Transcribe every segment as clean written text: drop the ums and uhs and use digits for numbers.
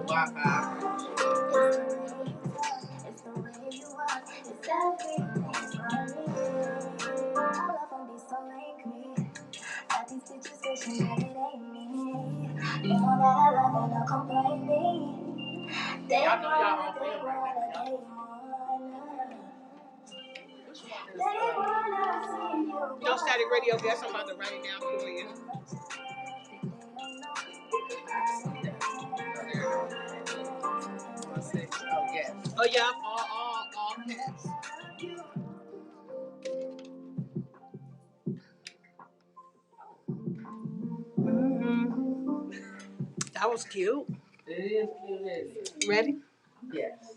Wi-Fi. Y'all know y'all on film right now. Which one is Your Static Radio guest? I'm about to write it down for you. Oh yes. Oh yeah. All caps. Mm-hmm. That was cute. It is cute, isn't it? Ready? Yes.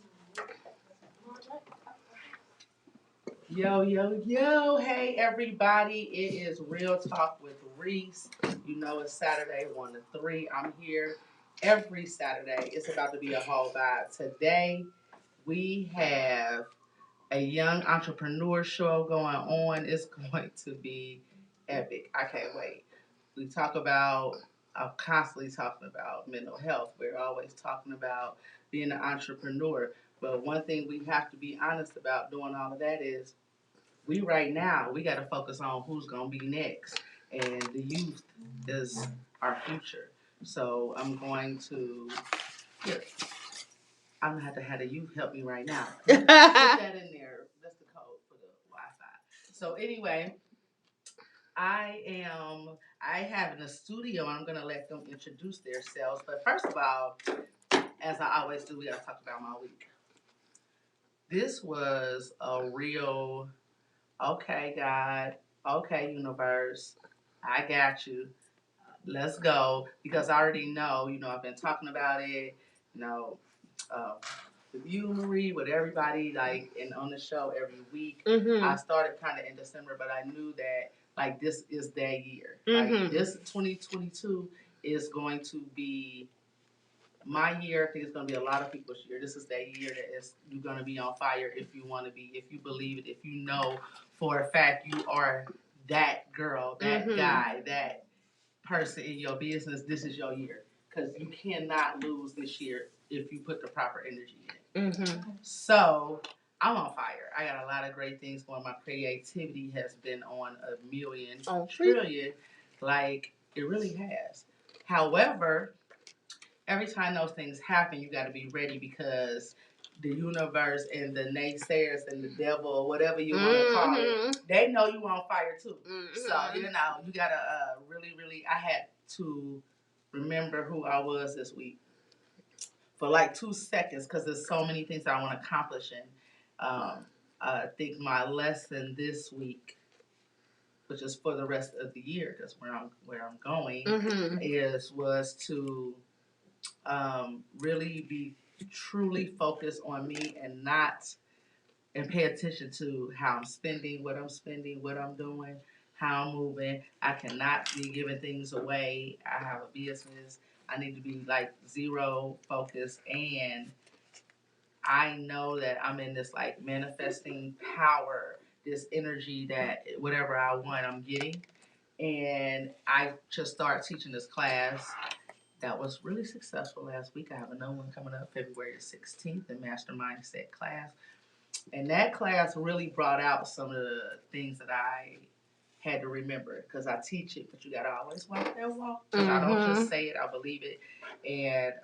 Yo. Hey, everybody. It is Real Talk with Reese. You know it's Saturday, 1 to 3. I'm here every Saturday. It's about to be a whole vibe. Today, we have a young entrepreneur show going on. It's going to be epic. I can't wait. I'm constantly talking about mental health. We're always talking about being an entrepreneur. But one thing we have to be honest about doing all of that is we got to focus on who's going to be next. And the youth is our future. So I'm going to have to have the youth help me right now. Put that in there. That's the code for the Wi-Fi. So anyway, I have in a studio. I'm going to let them introduce themselves. But first of all, as I always do, we got to talk about my week. This was a real, okay, God, okay, universe, I got you. Let's go. Because I already know, I've been talking about it, with you, Marie, with everybody, and on the show every week. Mm-hmm. I started kind of in December, but I knew that, this is that year. Mm-hmm. This 2022 is going to be my year. I think it's going to be a lot of people's year. This is that year that you're going to be on fire if you want to be, if you believe it, if you know for a fact you are that girl, that mm-hmm. guy, that person in your business. This is your year. Because you cannot lose this year if you put the proper energy in it. Mm-hmm. So, I'm on fire. I got a lot of great things going. My creativity has been on a million, trillion. It really has. However, every time those things happen, you got to be ready because the universe and the naysayers and the devil or whatever you want to call it, they know you on fire too. Mm-hmm. So, you got to really, I had to remember who I was this week for 2 seconds because there's so many things that I want to accomplish. And I think my lesson this week, which is for the rest of the year, because where I'm going, mm-hmm. was to really be truly focused on me and pay attention to how I'm spending, what I'm doing, how I'm moving. I cannot be giving things away. I have a business. I need to be zero focus, and I know that I'm in this manifesting power, this energy that whatever I want, I'm getting. And I just started teaching this class that was really successful last week. I have another one coming up February 16th, the Master Mindset class. And that class really brought out some of the things that I had to remember because I teach it, but you got to always walk that walk. Because I don't just say it, I believe it. And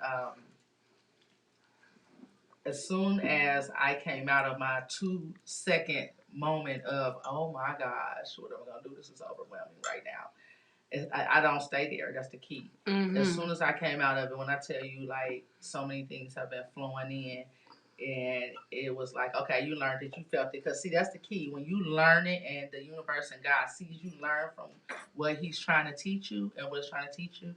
as soon as I came out of my 2-second moment of, oh my gosh, what am I going to do? This is overwhelming right now. I don't stay there. That's the key. Mm-hmm. As soon as I came out of it, when I tell you, so many things have been flowing in, and it was okay, you learned it, you felt it. Because, see, that's the key. When you learn it and the universe and God sees you learn from what he's trying to teach you and what he's trying to teach you,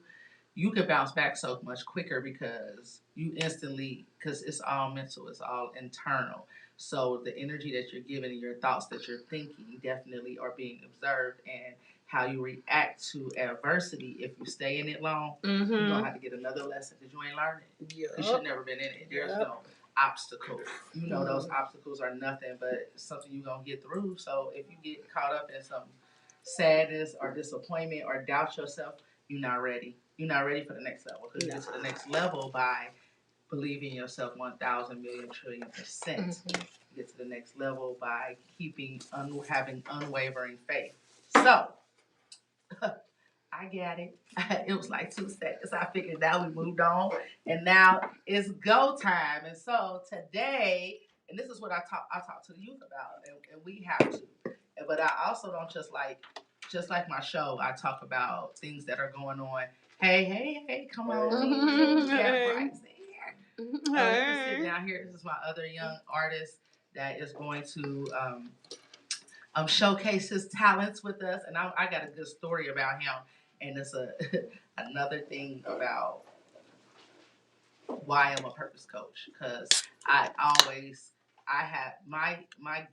you can bounce back so much quicker because it's all mental, it's all internal. So the energy that you're giving and your thoughts that you're thinking definitely are being observed, and how you react to adversity. If you stay in it long, mm-hmm. you're going to have to get another lesson because you ain't learned it. Yep. You should have never been in it. There's no obstacle. Those obstacles are nothing but something you're going to get through. So if you get caught up in some sadness or disappointment or doubt yourself, you're not ready. You're not ready for the next level. Because you get to the next level by believe in yourself 1,000 million trillion %. Get to the next level by having unwavering faith. So, I got it. It was like 2 seconds. I figured now we moved on, and now it's go time. And so today, and this is what I talk to the youth about, and we have to. But I also don't just like my show. I talk about things that are going on. Hey, come on, here. You can sit down here. This is my other young artist that is going to showcase his talents with us, and I got a good story about him, and it's another thing about why I'm a purpose coach, because I have my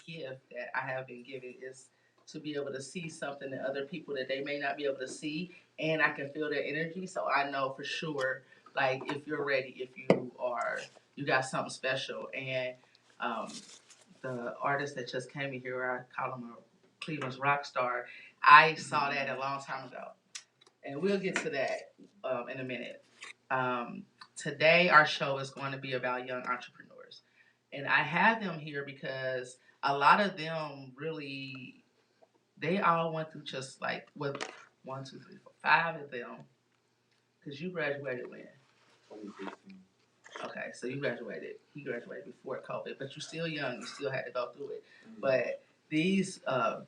gift that I have been given is to be able to see something in other people that they may not be able to see, and I can feel their energy, so I know for sure, like, if you're ready, if you got something special. And the artist that just came in here, I call him a Cleveland's rock star. I saw that a long time ago, and we'll get to that in a minute. Today, our show is going to be about young entrepreneurs, and I have them here because a lot of them really, they all went through just like with 1, 2, 3, 4, 5 of them. Because you graduated when? 2015. Okay, so you graduated. He graduated before COVID, but you're still young. You still had to go through it. But these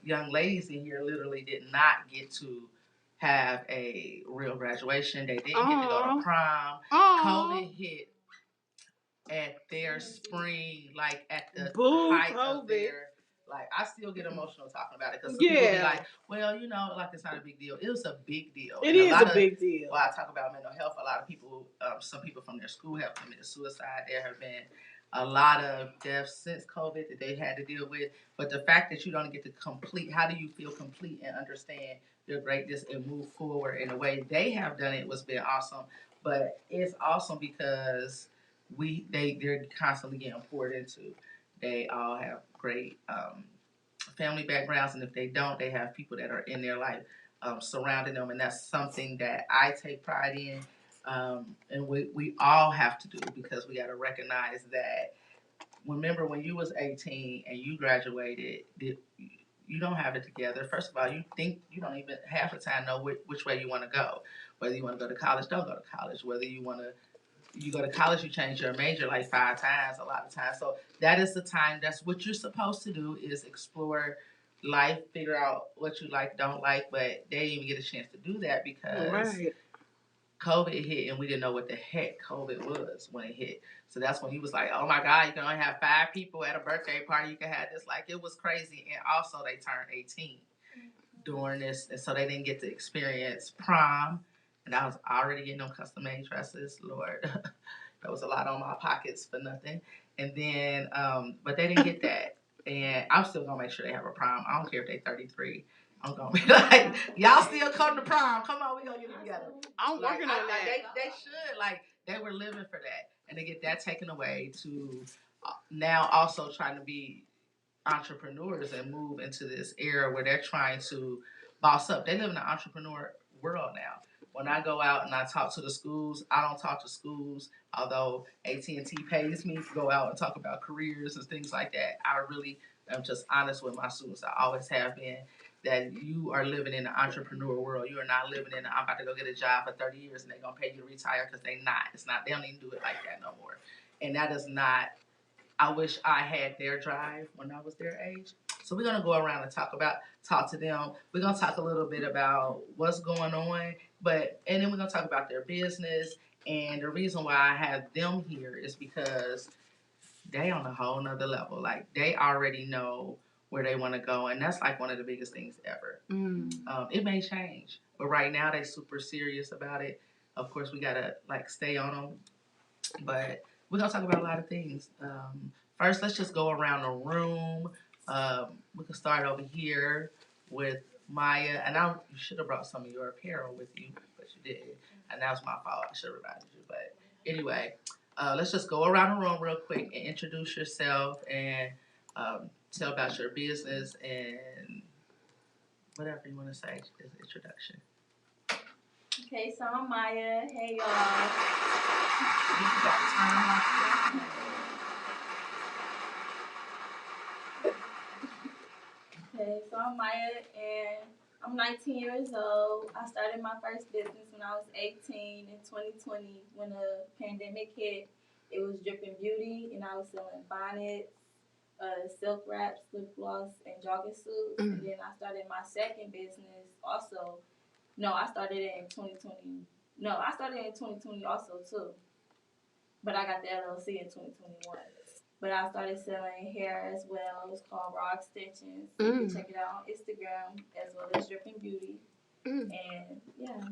young ladies in here literally did not get to have a real graduation. They didn't get to go to prom. COVID hit at their spring, like at the height of their. Like, I still get emotional talking about it because people be like, well, like, it's not a big deal. It was a big deal. It is a big deal. While I talk about mental health, a lot of people, some people from their school have committed suicide. There have been a lot of deaths since COVID that they had to deal with. But the fact that you don't get to complete, how do you feel complete and understand your greatness and move forward in the way they have done it was been awesome. But it's awesome because they're constantly getting poured into. They all have great family backgrounds, and if they don't, they have people that are in their life surrounding them, and that's something that I take pride in, and we all have to do, because we got to recognize that. Remember when you was 18 and you graduated, you don't have it together. First of all, you think you don't even half the time know which way you want to go. Whether you want to go to college, don't go to college. Whether you go to college, you change your major like 5 times a lot of times. So that is the time. That's what you're supposed to do, is explore life, figure out what you like, don't like. But they didn't even get a chance to do that because COVID hit, and we didn't know what the heck COVID was when it hit. So that's when he was like, oh my God, you can only have 5 people at a birthday party. You can have this. Like, it was crazy. And also they turned 18 during this. And so they didn't get to experience prom. And I was already getting them custom-made dresses. Lord, that was a lot on my pockets for nothing. And then, but they didn't get that. And I'm still going to make sure they have a prom. I don't care if they're 33. I'm going to be like, y'all still come to prom. Come on, we going to get it together. I'm working on that. They should. Like, they were living for that. And to get that taken away to now also trying to be entrepreneurs and move into this era where they're trying to boss up. They live in an entrepreneur world now. When I go out and I talk to the schools, I don't talk to schools, although AT&T pays me to go out and talk about careers and things like that. I really am just honest with my students. I always have been, that you are living in the entrepreneur world. You are not living in I'm about to go get a job for 30 years and they're going to pay you to retire, because they not. It's not. They don't even do it like that no more. And that is not. I wish I had their drive when I was their age. So we're going to go around and talk to them. We're going to talk a little bit about what's going on, and then we're going to talk about their business. And the reason why I have them here is because they on a whole nother level. Like, they already know where they want to go, and that's like one of the biggest things ever. It may change, but right now they super serious about it. Of course, we got to stay on them, but we're going to talk about a lot of things. First, let's just go around the room. We can start over here with Maya. And you should have brought some of your apparel with you, but you didn't. And that was my fault. I should have reminded you. But anyway, let's just go around the room real quick and introduce yourself and tell about your business and whatever you want to say as introduction. Okay, so I'm Maya. Hey, y'all. Okay, so I'm Maya, and I'm 19 years old. I started my first business when I was 18 in 2020 when the pandemic hit. It was Dripping Beauty, and I was selling bonnets, silk wraps, lip gloss, and jogging suits. And then I started my second business also. No, I started it in 2020. No, I started in 2020 also too. But I got the LLC in 2021. But I started selling hair as well. It's called Raw Extensions. You can check it out on Instagram as well as Dripping Beauty. And yeah.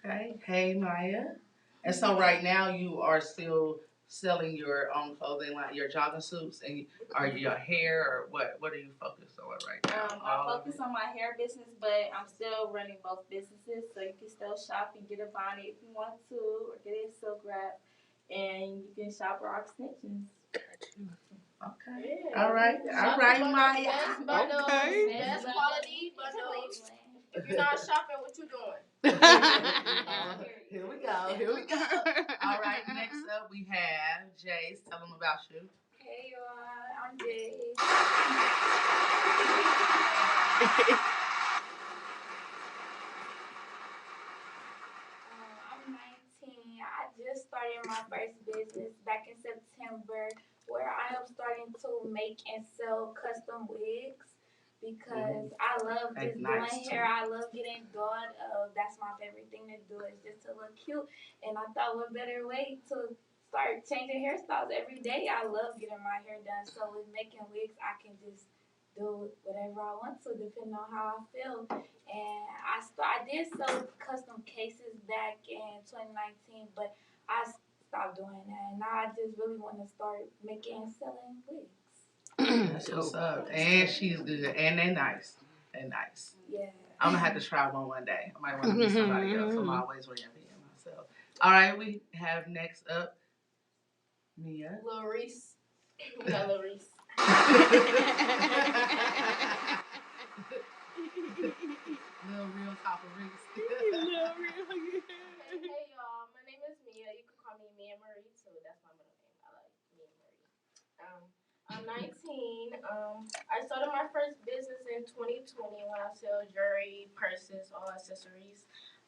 Okay. Hey, Maya. And so right now you are still selling your own clothing, like your jogging suits, and are your hair, or what are you focused on right now? I focus on my hair business, but I'm still running both businesses, so you can still shop and get a bonnet if you want to, or get a silk wrap, and you can shop Raw Extensions. Okay. Yeah. All right, Maya. Best quality bundles. If you're not shopping, what you doing? Here we go. All right, next up we have Jace. Tell them about you. Hey y'all, I'm Jace. I'm 19. I just started my first business back in September where I am starting to make and sell custom wigs because I love just doing hair. I love getting done. That's my favorite thing to do is just to look cute. And I thought what better way to start changing hairstyles every day. I love getting my hair done. So with making wigs, I can just do whatever I want to depending on how I feel. And I did sell custom cases back in 2019, but I stopped doing that. And now I just really want to start making and selling wigs. That's what's up. And she's good. And they're nice. Yeah. I'm going to have to try one day. I might want to be somebody else. I'm always reinventing myself. All right, we have next up Mia. REESE. We got REESE. Little real top of REESE. Hey y'all, my name is Mia. You can call me Mia Marie too. That's my middle name. I like Mia Marie. I'm 19. I started my first business in 2020 when I sell jewelry, purses, all accessories.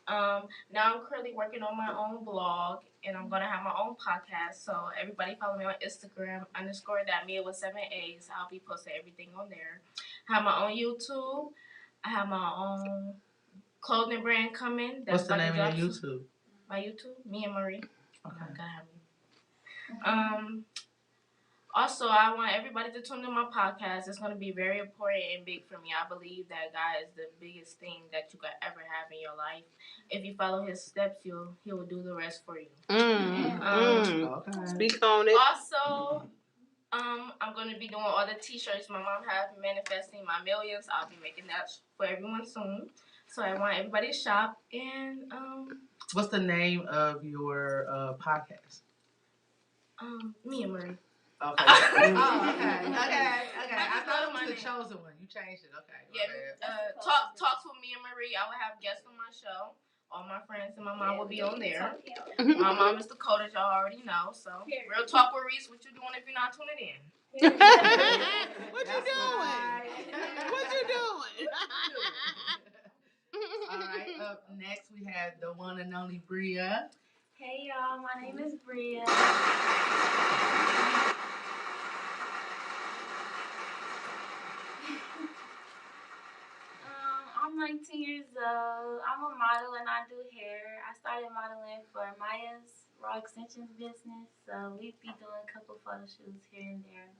Now I'm currently working on my own blog, and I'm gonna have my own podcast. So everybody follow me on Instagram _that_Mia with 7 A's. I'll be posting everything on there. I have my own YouTube. I have my own clothing brand coming. What's the name of your YouTube? My YouTube, Mia Marie. Okay. Gotta have me. Also, I want everybody to tune in my podcast. It's going to be very important and big for me. I believe that God is the biggest thing that you could ever have in your life. If you follow His steps, He will do the rest for you. Okay. Speak on it. Also, I'm going to be doing all the T-shirts my mom has, manifesting my millions. I'll be making that for everyone soon. So I want everybody to shop. And what's the name of your podcast? Mia Marie. Okay. Okay. I thought it was the chosen one. You changed it. Okay. Yeah. Talks with Mia Marie. I will have guests on my show. All my friends and my mom will be on there. My mom is the coders, y'all already know. So real talk with REESE. What you doing if you're not tuning in? What you doing? All right. Up next we have the one and only Bria. Hey y'all, my name is Bria. I'm 19 years old. I'm a model and I do hair. I started modeling for Maya's Raw Extensions business, so we be doing a couple photo shoots here and there.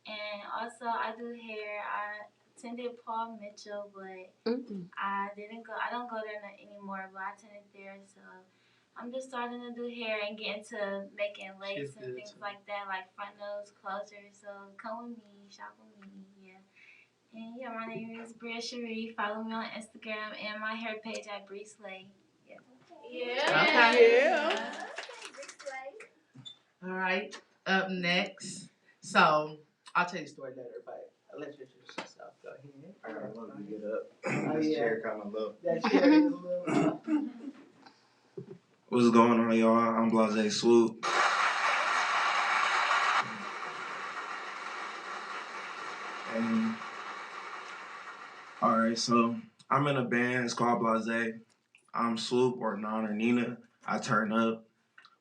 And also I do hair. I attended Paul Mitchell, but I don't go there anymore, but I attended there, so I'm just starting to do hair and get into making lace and things like that, like front nose closure. So come with me, shop with me, yeah. And yeah, my name is Bria Cherie. Follow me on Instagram and my hair page at Bree Slay. Yeah. Okay. Yeah. All right. Up next. So I'll tell you the story later, but I'll let you introduce yourself. Go ahead. I gotta look to get up. Oh, This yeah. chair kind of low. That chair is a little. What's going on, y'all? I'm Blase Swoop. And alright, so I'm in a band. It's called Blase. I'm Swoop or Non or Nina. I turn up.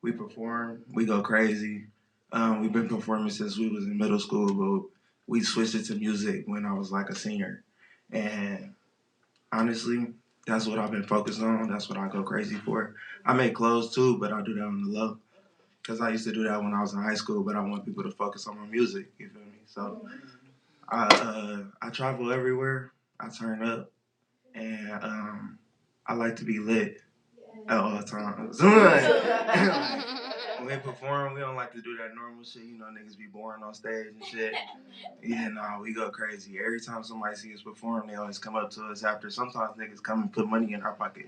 We perform. We go crazy. We've been performing since we was in middle school, but we switched it to music when I was like a senior. And honestly, that's what I've been focused on. That's what I go crazy for. I make clothes too, but I do that on the low. Because I used to do that when I was in high school, but I want people to focus on my music, you feel me? So I travel everywhere. I turn up. And I like to be lit at all times. When we perform, we don't like to do that normal shit. You know, niggas be boring on stage and shit. Yeah, nah, we go crazy. Every time somebody sees us perform, they always come up to us after. Sometimes niggas come and put money in our pocket.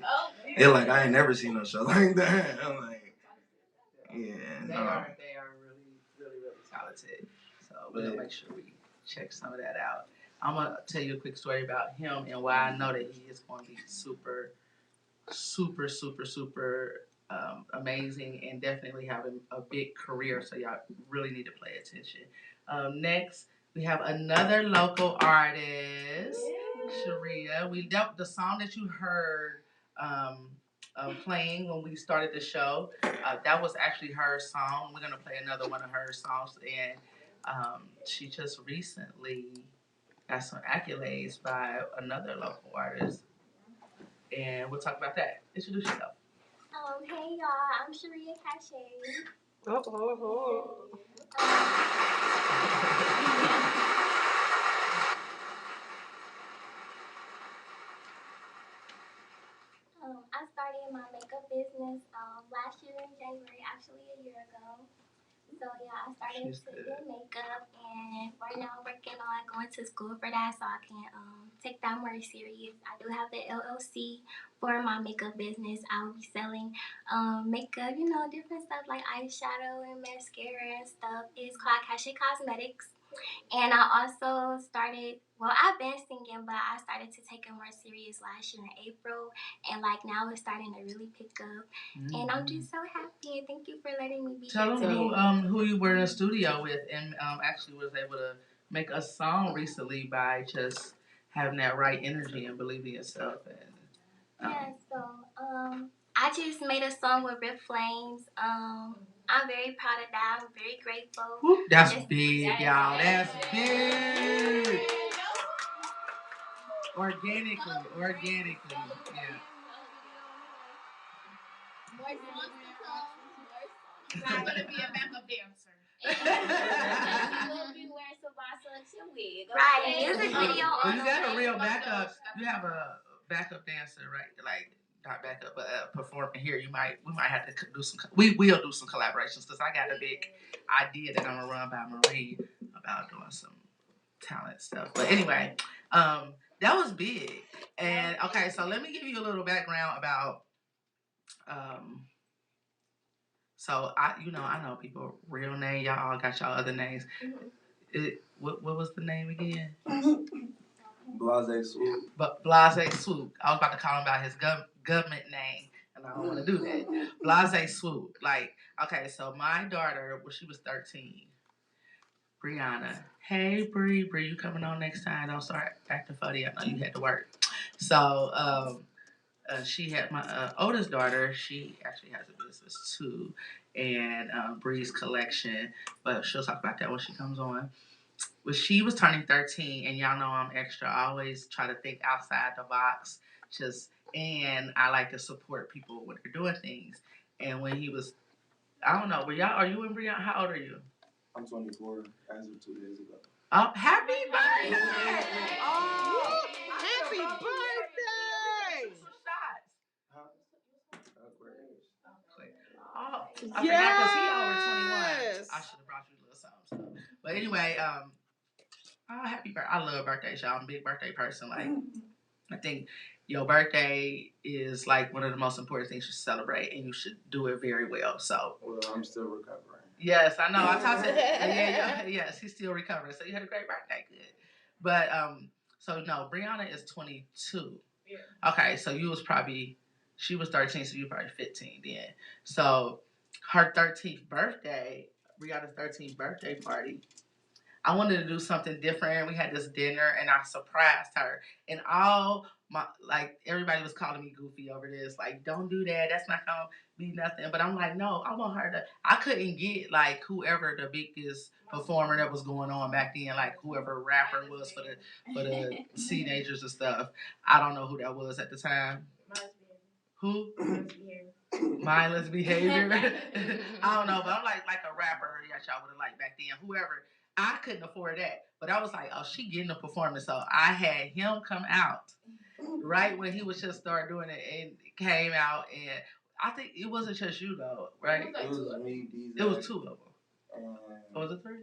They're like, I ain't never seen no show like that. I'm like, yeah, They are really, really, really talented. So we'll make sure we check some of that out. I'm gonna tell you a quick story about him and why I know that he is going to be super, super, super, super amazing and definitely having a big career. So y'all really need to pay attention. Next, we have another local artist, Sharia. The song that you heard playing when we started the show. That was actually her song. We're gonna play another one of her songs, and she just recently got some accolades by another local artist, and we'll talk about that. Introduce yourself. Hey y'all, I'm Sharia Cache. I started my makeup business last year in January, actually a year ago. So yeah, I started to do makeup, and right now I'm working on going to school for that so I can take that more serious. I do have the LLC for my makeup business. I will be selling makeup, different stuff like eyeshadow and mascara and stuff. It's called Cache Cosmetics. And I also started, I've been singing, but I started to take it more serious last year in April. And like now it's starting to really pick up. And I'm just so happy. And thank you for letting me be Tell here today. them who you were in the studio with and actually was able to make a song recently by just having that right energy and believing in yourself. And, I just made a song with Rip Flames. I'm very proud of that. I'm very grateful. That's big, y'all. That's big. Organically, yeah. I'm gonna be a backup dancer. You will be wearing some Vassel's wig. Right, music video. Well, you got a real backup. You have a backup dancer, right? Like not backup, but performing here. We might have to do some. We will do some collaborations because I got a big idea that I'm gonna run by Marie about doing some talent stuff. But anyway, that was big. And okay, so let me give you a little background about. So I know people real name. Y'all all got y'all other names. What was the name again? Blase Swoop. But Blase Swoop. I was about to call him by his government name, and I don't want to do that. Blase Swoop. Like, okay, so my daughter, when she was 13, Brianna. Hey, Bree, you coming on next time? Don't start acting funny. I know you had to work. So, she had my oldest daughter. She actually has a business too, and Bree's Collection. But she'll talk about that when she comes on. When she was turning 13, and y'all know I'm extra. I always try to think outside the box. And I like to support people when they're doing things. And when he was, I don't know, are you and Brianna? How old are you? I'm 24 as of 2 days ago. Oh, happy birthday! Oh, happy birthday! Oh, I forgot because he over 21. I should have brought you a little something. But anyway, happy birthday. I love birthdays, y'all. I'm a big birthday person. Like, I think your birthday is like one of the most important things you should celebrate, and you should do it very well. So, well, I'm still recovering. Yes, I know. I talked to yes, he's still recovering. So you had a great birthday. Good. But so no, Brianna is 22. Yeah. Okay, so she was 13, so you were probably 15 then. So her 13th birthday, Brianna's 13th birthday party, I wanted to do something different. We had this dinner and I surprised her. And everybody was calling me goofy over this. Like, don't do that. That's not gonna be nothing. But I'm like, no, I want her to. I couldn't get like whoever the biggest performer that was going on back then, like whoever rapper was for the teenagers and stuff. I don't know who that was at the time. Who? Mindless behavior. I don't know, but I'm like a rapper that y'all would have liked back then. Whoever. I couldn't afford that. But I was like, oh, she getting a performance. So I had him come out right when he was just started doing it and came out. And I think it wasn't just you, though, right? It was me, DJ. It was two of them. Was it three?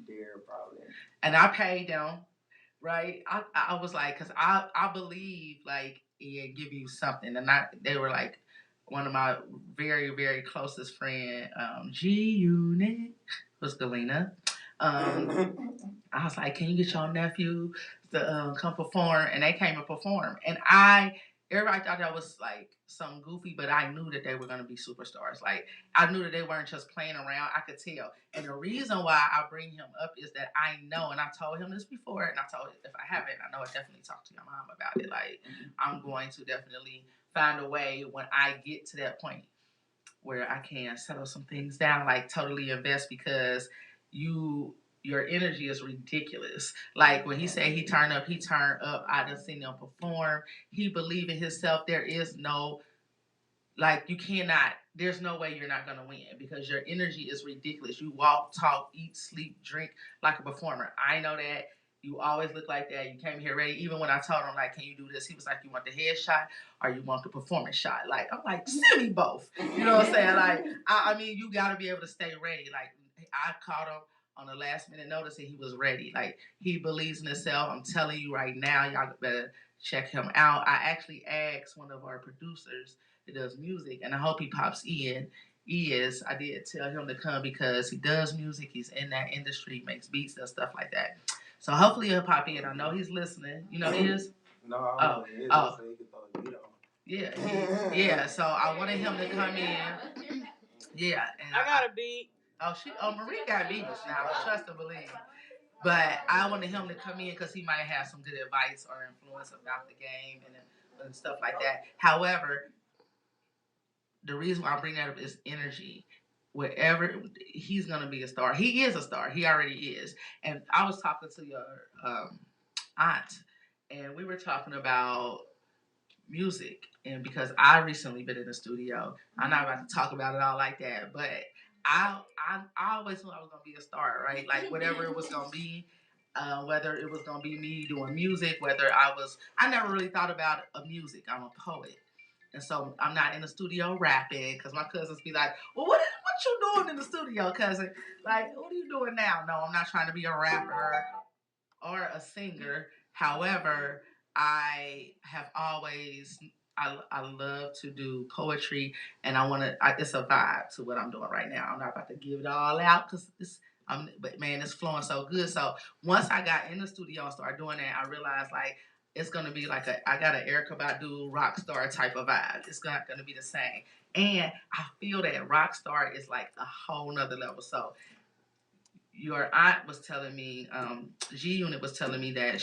There, probably. And I paid them, right? I was like, because I believe, like, it give you something. And they were like, one of my very, very closest friend, G-Unit, was Galena. I was like, can you get your nephew to come perform? And they came and performed. And everybody thought that was like something goofy, but I knew that they were going to be superstars. Like, I knew that they weren't just playing around. I could tell. And the reason why I bring him up is that I know, and I told him this before, and I told him if I haven't, I know I definitely talked to your mom about it. Like, I'm going to definitely find a way when I get to that point where I can settle some things down, like totally invest, because your energy is ridiculous. Like when he said he turned up. I done seen him perform. He believed in himself. There is no, like, you cannot, there's no way you're not going to win because your energy is ridiculous. You walk, talk, eat, sleep, drink like a performer. I know that. You always look like that. You came here ready. Even when I told him, like, can you do this? He was like, you want the head shot or you want the performance shot? Like, I'm like, send me both. You know what I'm saying? Like, I mean, you got to be able to stay ready. Like, I caught him on the last minute notice and he was ready. Like, he believes in himself. I'm telling you right now, y'all better check him out. I actually asked one of our producers that does music, and I hope he pops in. I did tell him to come because he does music. He's in that industry, makes beats and stuff like that. So hopefully he'll pop in. I know he's listening. You know he is? No, I don't know he is. So he can throw a beat on. Yeah. So I wanted him to come in. Yeah. And I got a beat. Marie got beats now. Trust and believe. But I wanted him to come in because he might have some good advice or influence about the game and stuff like that. However, the reason why I bring that up is energy. Wherever he's gonna be a star, he is a star. He already is. And I was talking to your aunt, and we were talking about music. And because I recently been in the studio, I'm not about to talk about it all like that. But I always knew I was gonna be a star, right? Like whatever it was gonna be. Whether it was gonna be me doing music, I never really thought about a music. I'm a poet. And so I'm not in the studio rapping because my cousins be like, well, what you doing in the studio, cousin? Like, what are you doing now? No, I'm not trying to be a rapper or a singer. However, I have always, I love to do poetry, and it's a vibe to what I'm doing right now. I'm not about to give it all out because but man, it's flowing so good. So once I got in the studio and started doing that, I realized like, it's gonna be like I got an Erykah Badu rock star type of vibe. It's not gonna be the same. And I feel that rock star is like a whole nother level. So your aunt was telling me, G Unit was telling me that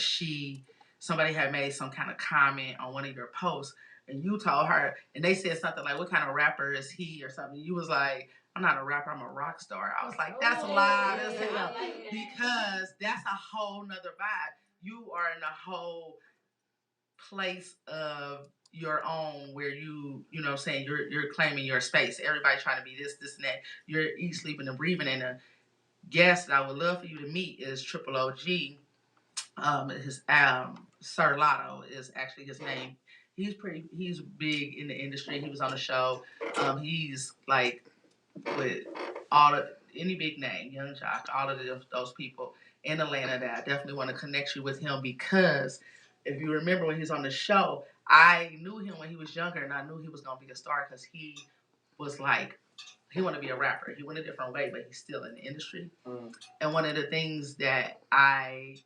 somebody had made some kind of comment on one of your posts, and you told her, and they said something like, "What kind of rapper is he?" or something. You was like, "I'm not a rapper. I'm a rock star." I was like, "That's loud as hell," because that's a whole nother vibe. You are in a whole place of your own where you know what I'm saying, you're claiming your space. Everybody trying to be this and that. You're eating, sleeping, and breathing. And a guest that I would love for you to meet is Triple OG. His Sir Lotto is actually his name. He's big in the industry. He was on the show. He's like with any big name, Young Jock, all of those people in Atlanta that I definitely want to connect you with him, because if you remember when he was on the show, I knew him when he was younger, and I knew he was going to be a star because he was like, he wanted to be a rapper. He went a different way, but he's still in the industry. And one of the things that I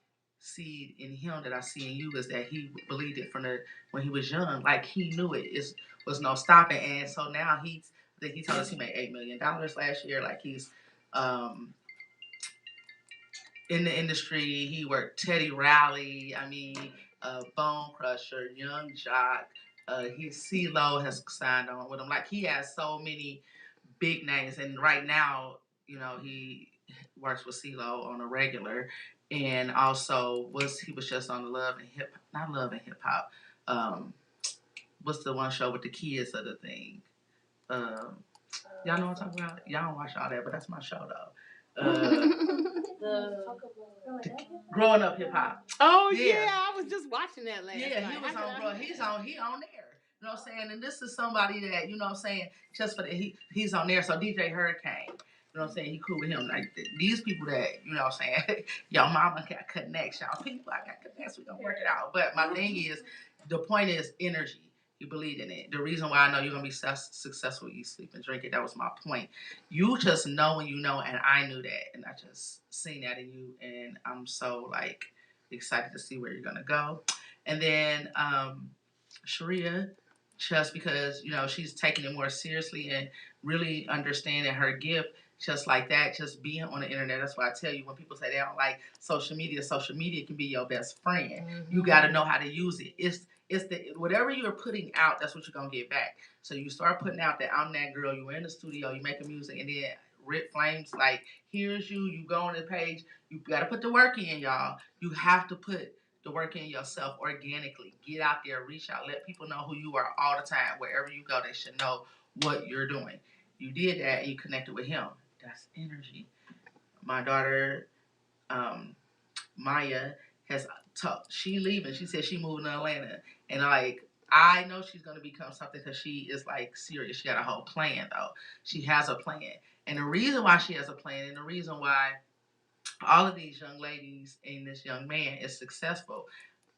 see in him that I see in you is that he believed it from when he was young. Like he knew it was no stopping. And so now I think he told us he made $8 million last year. Like he's in the industry. He worked Teddy Riley. I mean, Bone Crusher, Young Jock. CeeLo has signed on with him. Like he has so many big names, and right now, he works with CeeLo on a regular, and also he was just on not Love and Hip Hop. What's the one show with the kids of the thing? Y'all know what I'm talking about? Y'all don't watch all that, but that's my show though. Growing Up Hip Hop. Oh yeah, I was just watching that last night. Yeah, he was on he on there. You know what I'm saying? And this is somebody that, you know what I'm saying, just for he's on there. So DJ Hurricane, you know what I'm saying, he cool with him. Like these people that, you know what I'm saying, y'all mama got connects, y'all people I got connects, we gonna work it out. But my thing is, the point is energy. You believe in it. The reason why I know you're gonna be successful, eat, sleep, and drink it. That was my point. You just know when you know, and I knew that, and I just seen that in you, and I'm so like excited to see where you're gonna go. And then Sharia, just because she's taking it more seriously and really understanding her gift, just like that, just being on the internet. That's why I tell you, when people say they don't like social media can be your best friend. Mm-hmm. You got to know how to use it. It's whatever you're putting out, that's what you're gonna get back. So you start putting out that I'm that girl. You're in the studio, you making music, and then Rip Flames like here's you. You go on the page. You got to put the work in, y'all. You have to put the work in yourself organically. Get out there, reach out, let people know who you are all the time. Wherever you go, they should know what you're doing. You did that, and you connected with him. That's energy. My daughter, Maya, has talked. She leaving. She said she moving to Atlanta, and I know she's gonna become something because she is like serious. She got a whole plan though. She has a plan, and the reason why she has a plan, and the reason why all of these young ladies and this young man is successful,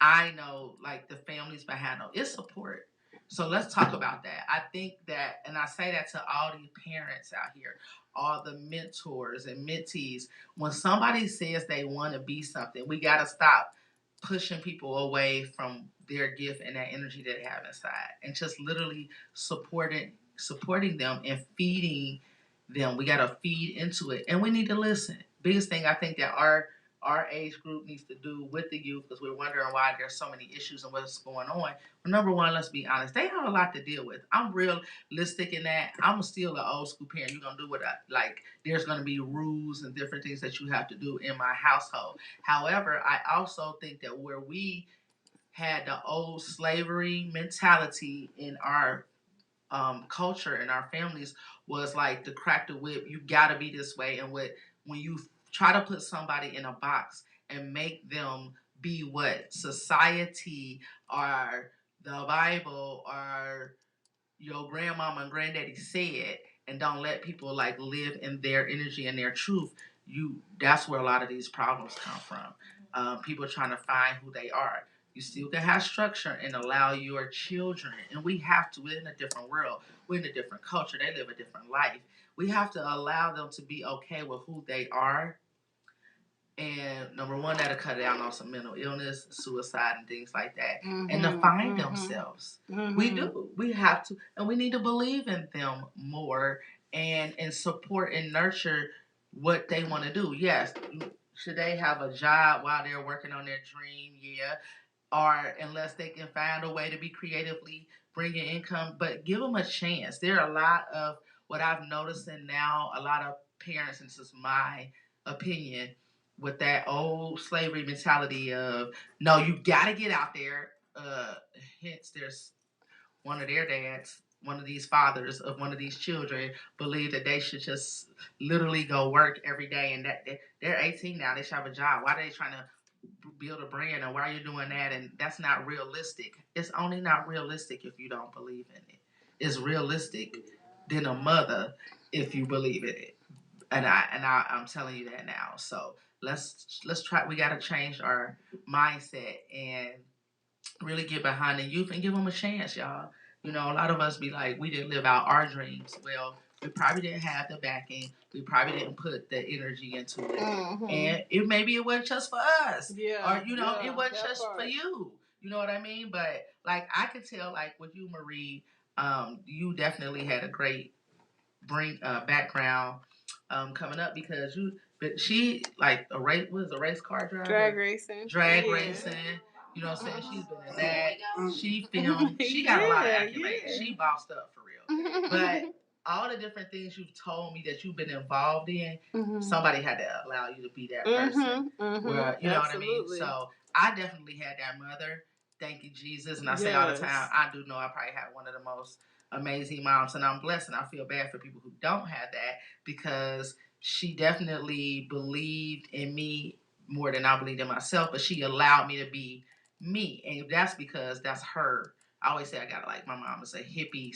I know like the families behind them, it's support. So let's talk about that. I think that, and I say that to all these parents out here, all the mentors and mentees, when somebody says they want to be something, we got to stop pushing people away from their gift and that energy that they have inside, and just literally supporting them and feeding them. We got to feed into it, and we need to listen. Biggest thing I think that our age group needs to do with the youth, because we're wondering why there's so many issues and what's going on. Well, number one, let's be honest. They have a lot to deal with. I'm realistic in that. I'm still an old school parent. You're going to do what there's going to be rules and different things that you have to do in my household. However, I also think that where we had the old slavery mentality in our culture and our families was like the crack the whip. You got to be this way. And when you try to put somebody in a box and make them be what society or the Bible or your grandmama and granddaddy said, and don't let people like live in their energy and their truth, that's where a lot of these problems come from. People trying to find who they are. You still can have structure and allow your children, and we have to. We're in a different world. We're in a different culture. They live a different life. We have to allow them to be okay with who they are. And number one, that'll cut down on some mental illness, suicide, and things like that. Mm-hmm, and to find themselves. Mm-hmm. We do. We have to. And we need to believe in them more and support and nurture what they want to do. Yes. Should they have a job while they're working on their dream? Yeah. Or unless they can find a way to be creatively bringing income. But give them a chance. There are a lot of what I've noticed, and now a lot of parents, and this is my opinion, with that old slavery mentality of, no, you got to get out there. Hence, there's one of their dads, one of these fathers of one of these children, believe that they should just literally go work every day, and that they're 18 now. They should have a job. Why are they trying to build a brand, and why are you doing that? And that's not realistic. It's only not realistic if you don't believe in it. It's realistic than a mother if you believe in it. And I'm telling you that now. So let's try. We got to change our mindset and really get behind the youth and give them a chance, y'all. A lot of us be like, we didn't live out our dreams. Well, we probably didn't have the backing. We probably didn't put the energy into it. And it wasn't just for us. Yeah. Or, it wasn't just for you. You know what I mean? But, like, I could tell, like, with you, Marie, you definitely had a great background coming up because but she, like, a race car driver? Drag racing. You know what I'm saying? She's been in that. She filmed. She got a lot of accolades. She bossed up for real. But all the different things you've told me that you've been involved in, somebody had to allow you to be that person. Where, you know what I mean? So I definitely had that mother. Thank you, Jesus. And I say all the time, I do know I probably have one of the most amazing moms, and I'm blessed, and I feel bad for people who don't have that because she definitely believed in me more than I believed in myself, but she allowed me to be me, and that's because that's her. I always say I got like my mom is a hippie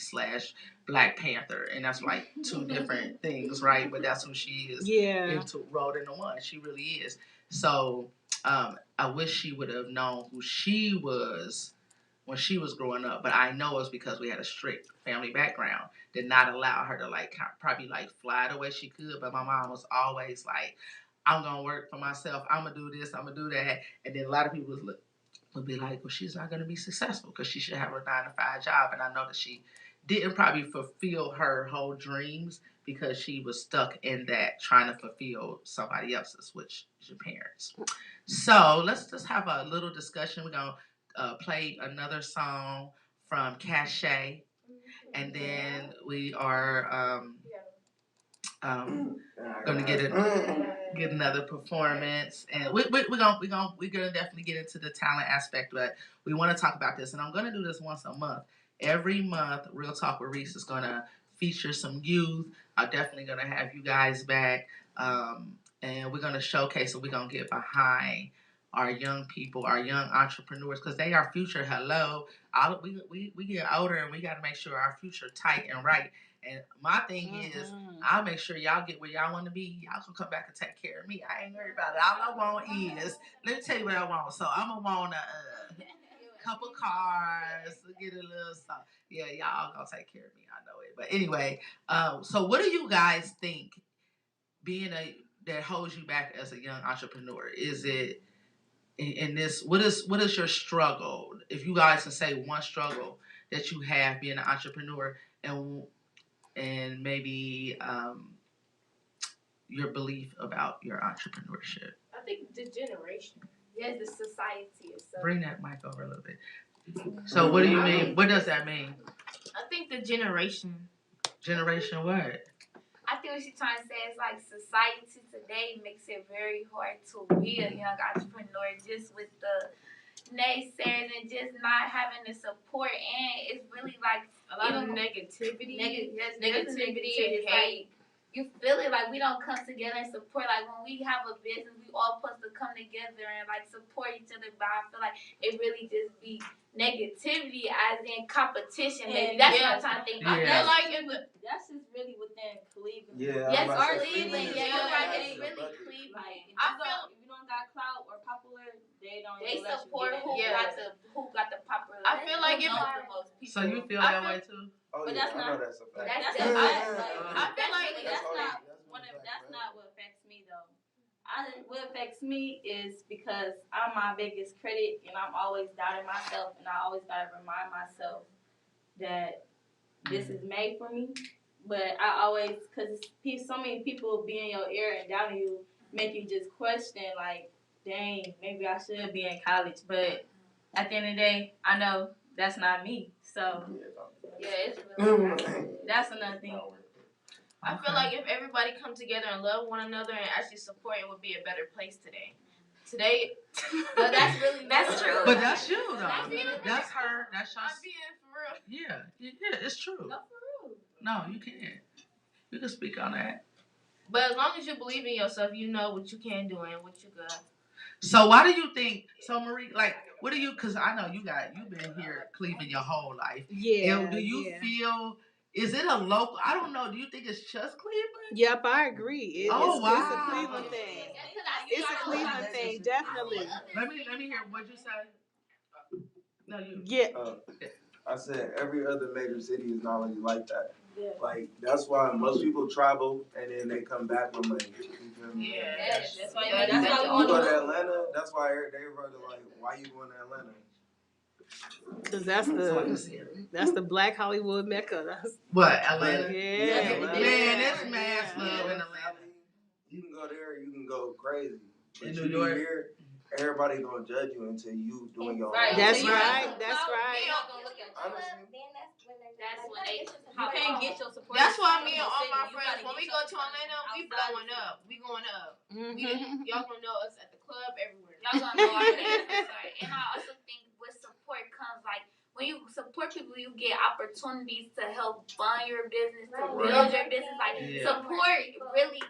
/ Black Panther, and that's like two different things, right? But that's who she is. Yeah, into rolled into one. She really is. So I wish she would have known who she was when she was growing up, but I know it's because we had a strict family background did not allow her to like probably like fly the way she could. But my mom was always like, I'm gonna work for myself. I'm gonna do this. I'm gonna do that. And then a lot of people would be like, well, she's not gonna be successful because she should have a 9-to-5 job. And I know that she didn't probably fulfill her whole dreams because she was stuck in that trying to fulfill somebody else's, which is your parents. So let's just have a little discussion. We're gonna play another song from Cache, and then we are gonna get another performance, and we're gonna definitely get into the talent aspect, but we want to talk about this, and I'm gonna do this once a month. Every month, Real Talk with Reese is gonna feature some youth. I'm definitely gonna have you guys back, and we're gonna showcase, and we're gonna get behind our young people, our young entrepreneurs, because they are future. Hello, we get older, and we got to make sure our future tight and right. And my thing is, I'll make sure y'all get where y'all want to be. Y'all can come back and take care of me. I ain't worried about it. All I want is, let me tell you what I want. So I'm going to want a couple cars, get a little stuff. Yeah, y'all going to take care of me. I know it. But anyway, so what do you guys think that holds you back as a young entrepreneur? Is it in this, what is your struggle? If you guys can say one struggle that you have being an entrepreneur, and maybe your belief about your entrepreneurship. I think the generation. Yes, the society itself. Bring that mic over a little bit. So what do you mean? What does that mean? I think the generation. Generation what? I think what she's trying to say is like society today makes it very hard to be a young entrepreneur just with the naysayers and just not having the support, and it's really like a lot of negativity. Negativity and hate. Like, you feel it like we don't come together and support. Like when we have a business, we all supposed to come together and like support each other. But I feel like it really just be negativity as in competition. Maybe that's what I'm trying to think. I feel like that's just really within Cleveland. Yeah, yes, our Cleveland. Yeah, you're right. It's really Cleveland. Like, if you don't got clout or popular, they support who got the popular. I feel like if the most people. So you feel that way too? Oh, but that's not. That's I feel like that's not what affects me though. What affects me is because I'm my biggest critic, and I'm always doubting myself, and I always gotta remind myself that this is made for me. But I always, because so many people be in your ear and doubting you, make you just question like, dang, maybe I should be in college. But at the end of the day, I know that's not me. So yeah, it's really that's another thing. I feel like if everybody come together and love one another and actually support, it would be a better place today. But that's true. But that's you though. That's her. That's your. I'm being for real. Yeah, it's true. No, for real. No, you can't. You can speak on that. But as long as you believe in yourself, you know what you can do and what you got. So why do you think? So Marie, like, what do you? Because I know you've been here Cleveland your whole life. Yeah. And do you feel? Is it a local? I don't know. Do you think it's just Cleveland? Yep, I agree. Wow. It's a Cleveland thing. It's a Cleveland thing, definitely. Let me hear what you say. No, you. Yeah. I said every other major city is not really like that. Yeah. Like that's why most people travel and then they come back with money. You feel me? Yeah, that's why you go to Atlanta. That's why everybody like, why you going to Atlanta? Cause that's the Black Hollywood Mecca. That's what Atlanta? Yeah, Atlanta. Man, it's mass love in Atlanta. You can go there, you can go crazy. But in New York, here, everybody gonna judge you until you doing your own. That's thing. right. That's right. That's when they you can't get your support. That's why me and all my friends, when we go to Atlanta, we blowing up. We going up. Y'all gonna know us at the club everywhere. Y'all gonna know our business. And I also think with support comes like when you support people, you get opportunities to help fund your business, to build your business. Like support really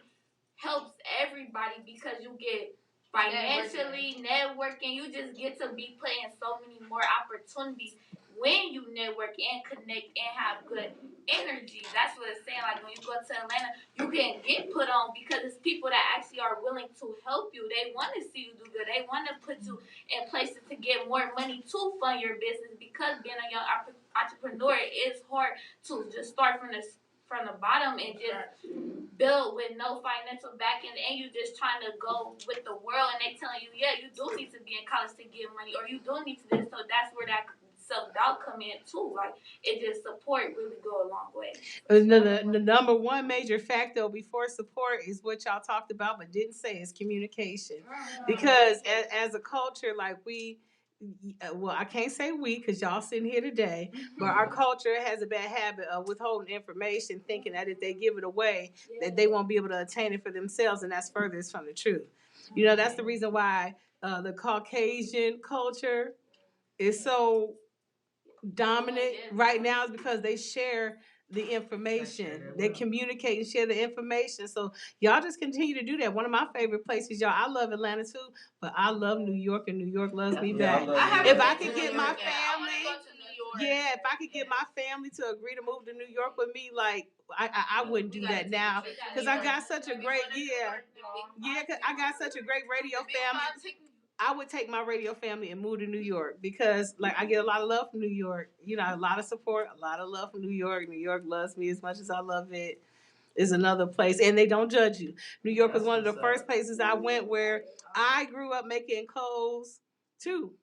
helps everybody because you get financially networking. You just get to be playing so many more opportunities when you network and connect and have good energy. That's what it's saying. Like when you go to Atlanta, you can get put on because it's people that actually are willing to help you. They want to see you do good. They want to put you in places to get more money to fund your business because being a young entrepreneur, it's hard to just start from the bottom and just build with no financial backing and you just trying to go with the world and they telling you, yeah, you do need to be in college to get money or you do need to do this. So that's where that self-doubt come in too. Like it just support really go a long way. The number one major factor before support is what y'all talked about but didn't say is communication. Because as a culture, like I can't say we because y'all sitting here today, but our culture has a bad habit of withholding information, thinking that if they give it away, that they won't be able to attain it for themselves, and that's furthest from the truth. That's the reason why the Caucasian culture is so dominant right now is because they share the information. They communicate and share the information. So y'all just continue to do that. One of my favorite places, y'all. I love Atlanta too, but I love New York and New York loves me back. If I could get my family, if I could get my family to agree to move to New York with me, like I wouldn't do that now because I got such a great cause I got such a great radio family. I would take my radio family and move to New York because, like, I get a lot of love from New York. A lot of support, a lot of love from New York. New York loves me as much as I love it. Is another place, and they don't judge you. New York was one of the first places I went where I grew up making clothes too.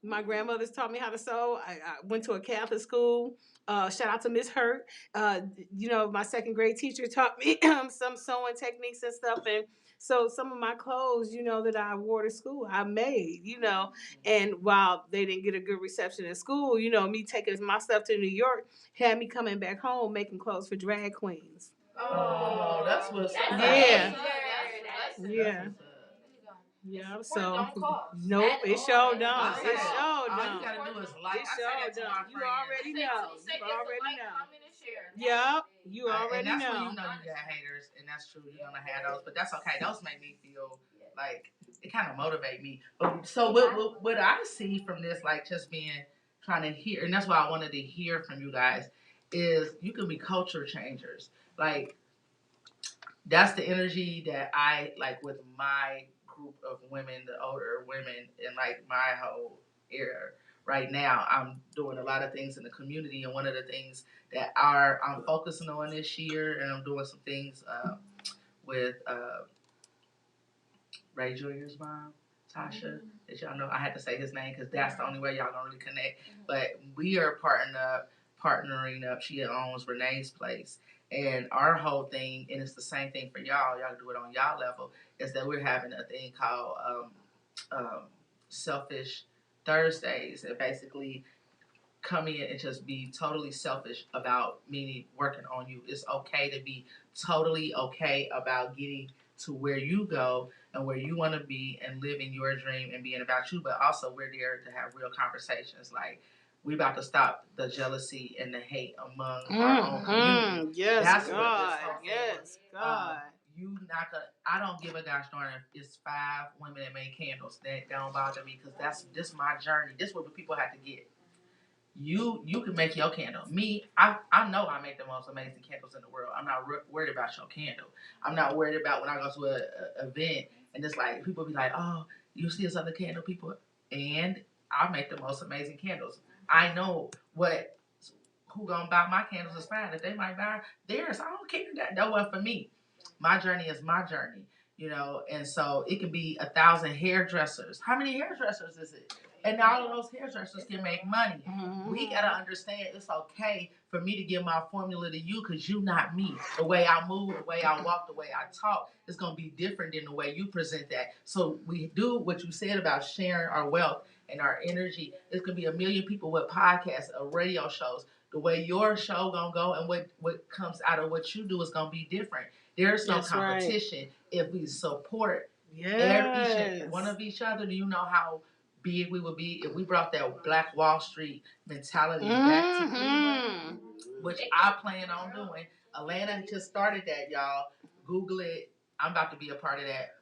My grandmother's taught me how to sew. I went to a Catholic school. Shout out to Miss Hurt. My second grade teacher taught me some sewing techniques and stuff. And so some of my clothes, that I wore to school, I made, And while they didn't get a good reception in school, me taking my stuff to New York had me coming back home making clothes for drag queens. Oh, that's what's up. Yeah. Yeah, so nope, it sure don't. All It sure you don't. gotta do is like. It sure don't. You already know. You already know. Share. Yep, you already and that's know. when you know you got haters, and that's true. You're gonna have those, but that's okay. Those make me feel like it kind of motivate me. But so what I see from this, like just being trying to hear, and that's why I wanted to hear from you guys, is you can be culture changers. Like that's the energy that I like with my group of women, the older women, and like my whole era. Right now, I'm doing a lot of things in the community, and one of the things that I'm focusing on this year, and I'm doing some things with Ray Jr.'s mom, Tasha, that y'all know. I had to say his name because that's the only way y'all gonna really connect. But we are partnering up. She owns Renee's place. And our whole thing, and it's the same thing for y'all do it on y'all level, is that we're having a thing called Selfish Thursdays. And basically come in and just be totally selfish about meaning working on you. It's okay to be totally okay about getting to where you go and where you want to be and living your dream and being about you, but also we're there to have real conversations. Like, we about to stop the jealousy and the hate among our own community. Yes, that's God. What this whole Yes, God. I don't give a gosh darn if it's 5 women that make candles. That don't bother me because this my journey. This is what the people have to get. You can make your candle. Me, I know I make the most amazing candles in the world. I'm not worried about your candle. I'm not worried about when I go to an event and it's like people be like, oh, you see this other candle people, and I make the most amazing candles. I know what who gonna buy my candles is fine. If they might buy theirs, I don't care. That wasn't for me. My journey is my journey, you know. And so it can be 1,000 hairdressers. How many hairdressers is it? And all of those hairdressers can make money. Mm-hmm. We gotta understand it's okay for me to give my formula to you because you not me. The way I move, the way I walk, the way I talk is gonna be different than the way you present that. So we do what you said about sharing our wealth and our energy. There's gonna be a million people with podcasts or radio shows. The way your show gonna go and what comes out of what you do is gonna be different. There's no That's competition right. if we support each one of each other. Do you know how big we would be if we brought that Black Wall Street mentality back to Cleveland, which I plan on doing. Atlanta just started that, y'all. Google it. I'm about to be a part of that.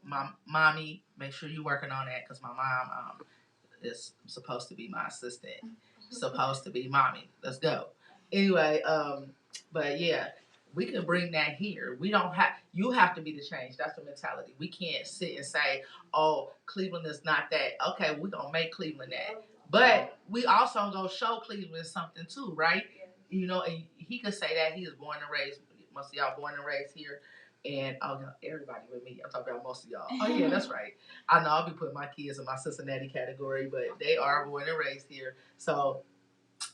Mommy, make sure you're working on that because my mom is supposed to be my assistant. Supposed to be mommy. Let's go. Anyway, but yeah, we can bring that here. We don't have, you have to be the change. That's the mentality. We can't sit and say, oh, Cleveland is not that. Okay, we're going to make Cleveland that. But we also go show Cleveland something too, right? You know, and he could say that he was born and raised, most of y'all born and raised here. And everybody with me. I'm talking about most of y'all. Oh yeah, that's right. I know I'll be putting my kids in my Cincinnati category, but they are born and raised here. So,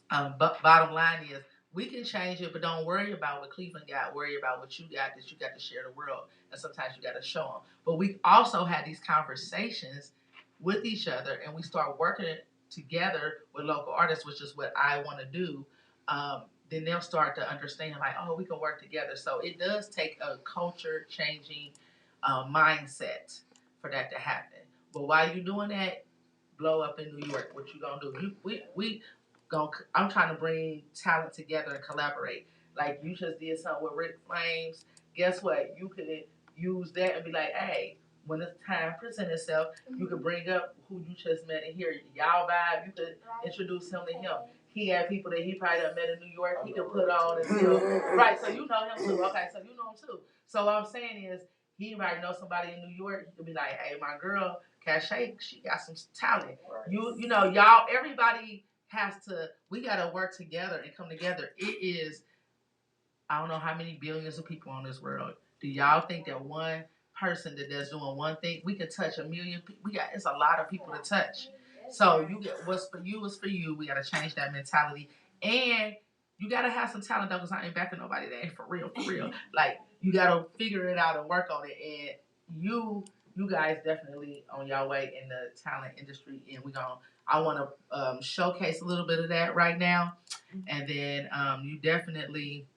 but bottom line is we can change it, but don't worry about what Cleveland got. Worry about what you got that you got to share the world. And sometimes you got to show them. But we also had these conversations with each other, and we start working together with local artists, which is what I want to do. Then they'll start to understand, like, oh, we can work together. So it does take a culture changing mindset for that to happen. But while you're doing that, blow up in New York. What you gonna do? I'm trying to bring talent together and collaborate. Like you just did something with Rick Flames. Guess what? You could use that and be like, hey, when it's time to present itself, you could bring up who you just met in here. Y'all vibe. You could introduce him to him. He had people that he probably done met in New York. He could put on and still right. So you know him too. Okay, so you know him too. So what I'm saying is, he might know somebody in New York. He could be like, hey, my girl Cache, she got some talent. You know, y'all. Everybody has to. We got to work together and come together. It is. I don't know how many billions of people on this world. Do y'all think that one person that's doing one thing, we can touch a million people? It's a lot of people to touch. So you get what's for you is for you. We got to change that mentality, and you got to have some talent though, because I ain't backing nobody that ain't for real, for real. Like you got to figure it out and work on it. And you guys definitely on your way in the talent industry, and I want to showcase a little bit of that right now, and then you definitely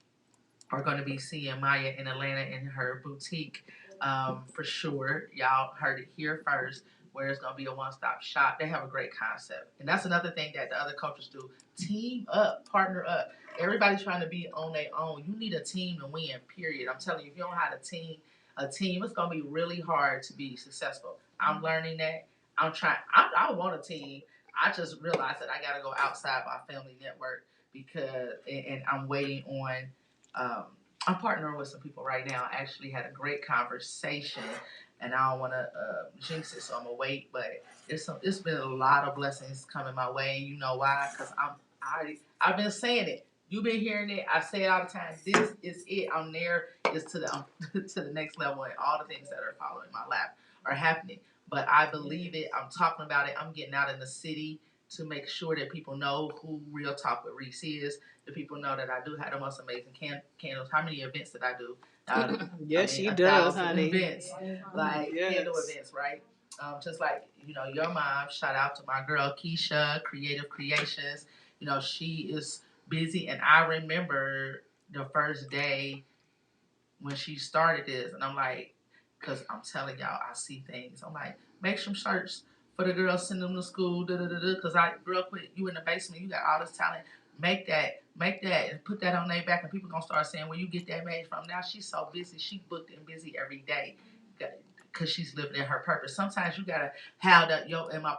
are going to be seeing Maya in Atlanta in her boutique for sure. Y'all heard it here first, where it's going to be a one-stop shop. They have a great concept. And that's another thing that the other coaches do. Team up, partner up. Everybody's trying to be on their own. You need a team to win, period. I'm telling you, if you don't have a team, it's going to be really hard to be successful. I'm learning that. I'm trying. I want a team. I just realized that I got to go outside my family network because, and I'm waiting on I'm partnering with some people right now. I actually had a great conversation, and I don't want to jinx it, so I'm gonna wait. But it's been a lot of blessings coming my way, and you know why? Because I've been saying it. You've been hearing it. I say it all the time. This is it. I'm there. It's to the to the next level, and all the things that are following my lap are happening. But I believe it. I'm talking about it. I'm getting out in the city to make sure that people know who Real Talk with REESE is. The people know that I do have the most amazing candles. How many events did I do? Yes, she does, honey. Events, like candle events, right? Just like your mom. Shout out to my girl Keisha, Creative Creations. She is busy, and I remember the first day when she started this, and I'm like, because I'm telling y'all, I see things. I'm like, make some shirts for the girls, send them to school, because girl, quit, you in the basement, you got all this talent. Make that, and put that on their back, and people gonna start saying, where you get that made from? Now she's so busy, she booked and busy every day, because she's living in her purpose. Sometimes you gotta have that. And my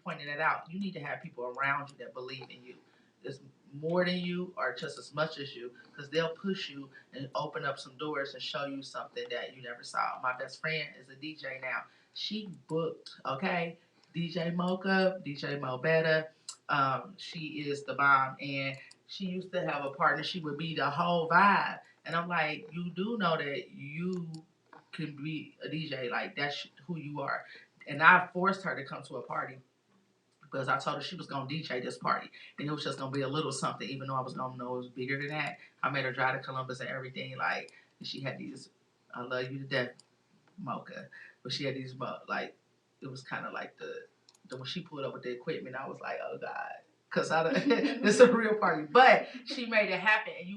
pointing it out. You need to have people around you that believe in you. It's more than you or just as much as you, because they'll push you and open up some doors and show you something that you never saw. My best friend is a DJ now. She booked, okay? DJ Mocha, DJ Mo Betta. She is the bomb, and she used to have a partner. She would be the whole vibe. And I'm like, you do know that you can be a DJ. Like, that's who you are. And I forced her to come to a party because I told her she was going to DJ this party. And it was just going to be a little something, even though I was going to know it was bigger than that. I made her drive to Columbus and everything. Like, and she had these, I love you to death, Mocha. But she had these, like, it was kind of like the when she pulled up with the equipment, I was like, oh God. Because it's a real party. But she made it happen, and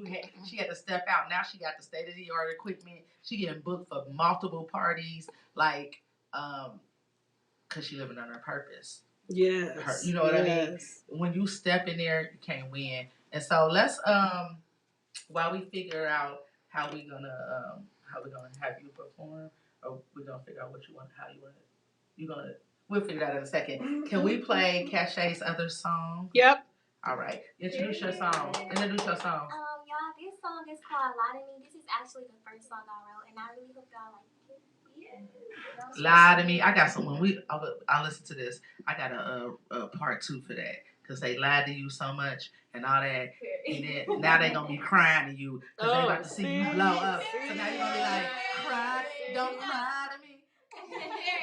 she had to step out. Now she got the state-of-the-art equipment. She getting booked for multiple parties, like, because she living on her purpose. Yes. You know what I mean? When you step in there, you can't win. And so let's, while we figure out how we're gonna have you perform, or we're gonna figure out we'll figure that out in a second. Can we play Cachet's other song? Yep. All right. Introduce your song. Y'all, this song is called Lie to Me. This is actually the first song I wrote, and I really hope y'all like it. Yeah. Lie to Me. I got some. I listen to this. I got a part 2 for that because they lied to you so much and all that, and then now they gonna be crying to you because they about to see you blow up. So now you gonna be like, cry, don't cry to me.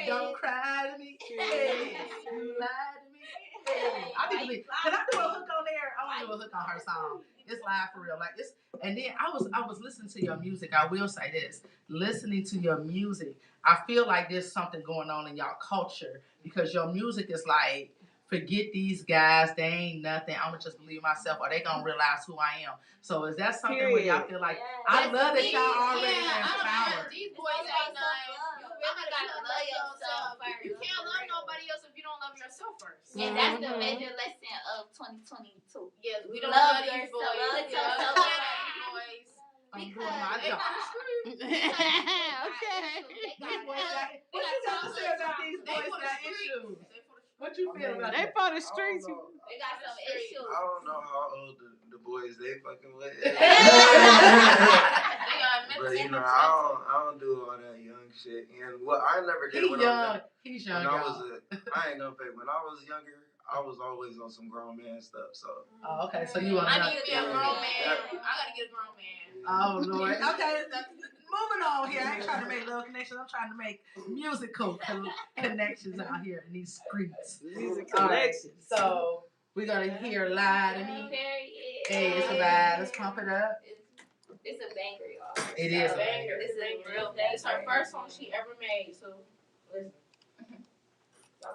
Don't cry to me. Hey, you lied to me. Hey. Can I do a hook on there? I want to do a hook on her song. It's live for real. Like it's, and then I was listening to your music. I will say this: listening to your music, I feel like there's something going on in y'all culture because your music is like, forget these guys, they ain't nothing. I'ma just believe myself, or they gonna realize who I am. So is that something where y'all feel like? I love that y'all already empowered. These boys ain't none. You really gotta love yourself first. You can't love nobody else if you don't love yourself first. And that's the major lesson of 2022. Yes, we don't love love these boys. yourself. Put yourself boys. I'm doing my job. Okay. What you got to say about these boys got issues? What you feel about They that? for the streets. They got some issues. I don't know how old the boys they fucking with. But you know, I don't do all that young shit. And what I never did He's young. I ain't gonna fake. When I was younger, I was always on some grown man stuff. So. Oh, okay. So you want? I need to be a grown man. I gotta get a grown man. Oh Lord. Okay. Moving on here. I ain't trying to make little connections. I'm trying to make musical connections out here in these streets. Music All right. connections. So we're gonna hear "Lie to Me." Hey, it's a vibe. Let's pump it up. It's a banger, y'all. It is a banger. It's a real banger. It's her first song she ever made. So listen.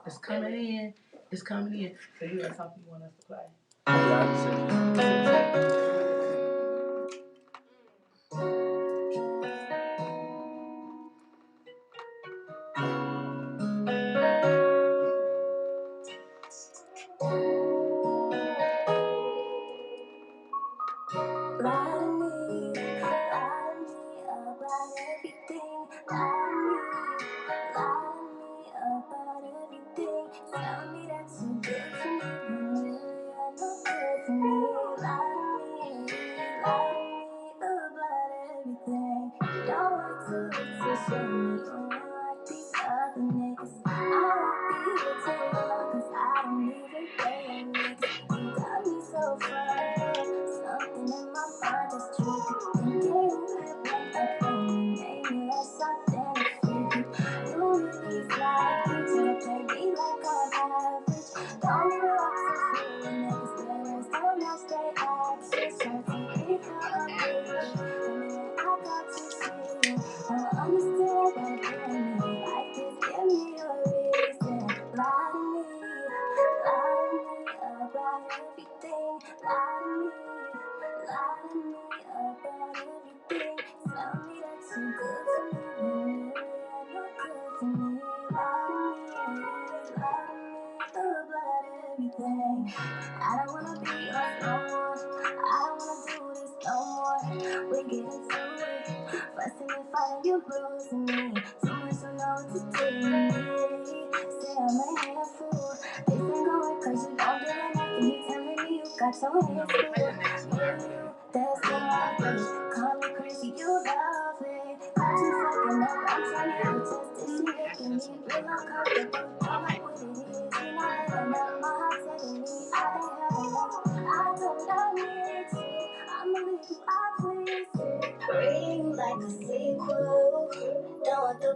It's coming in. It's coming in. So you have something you want us to play?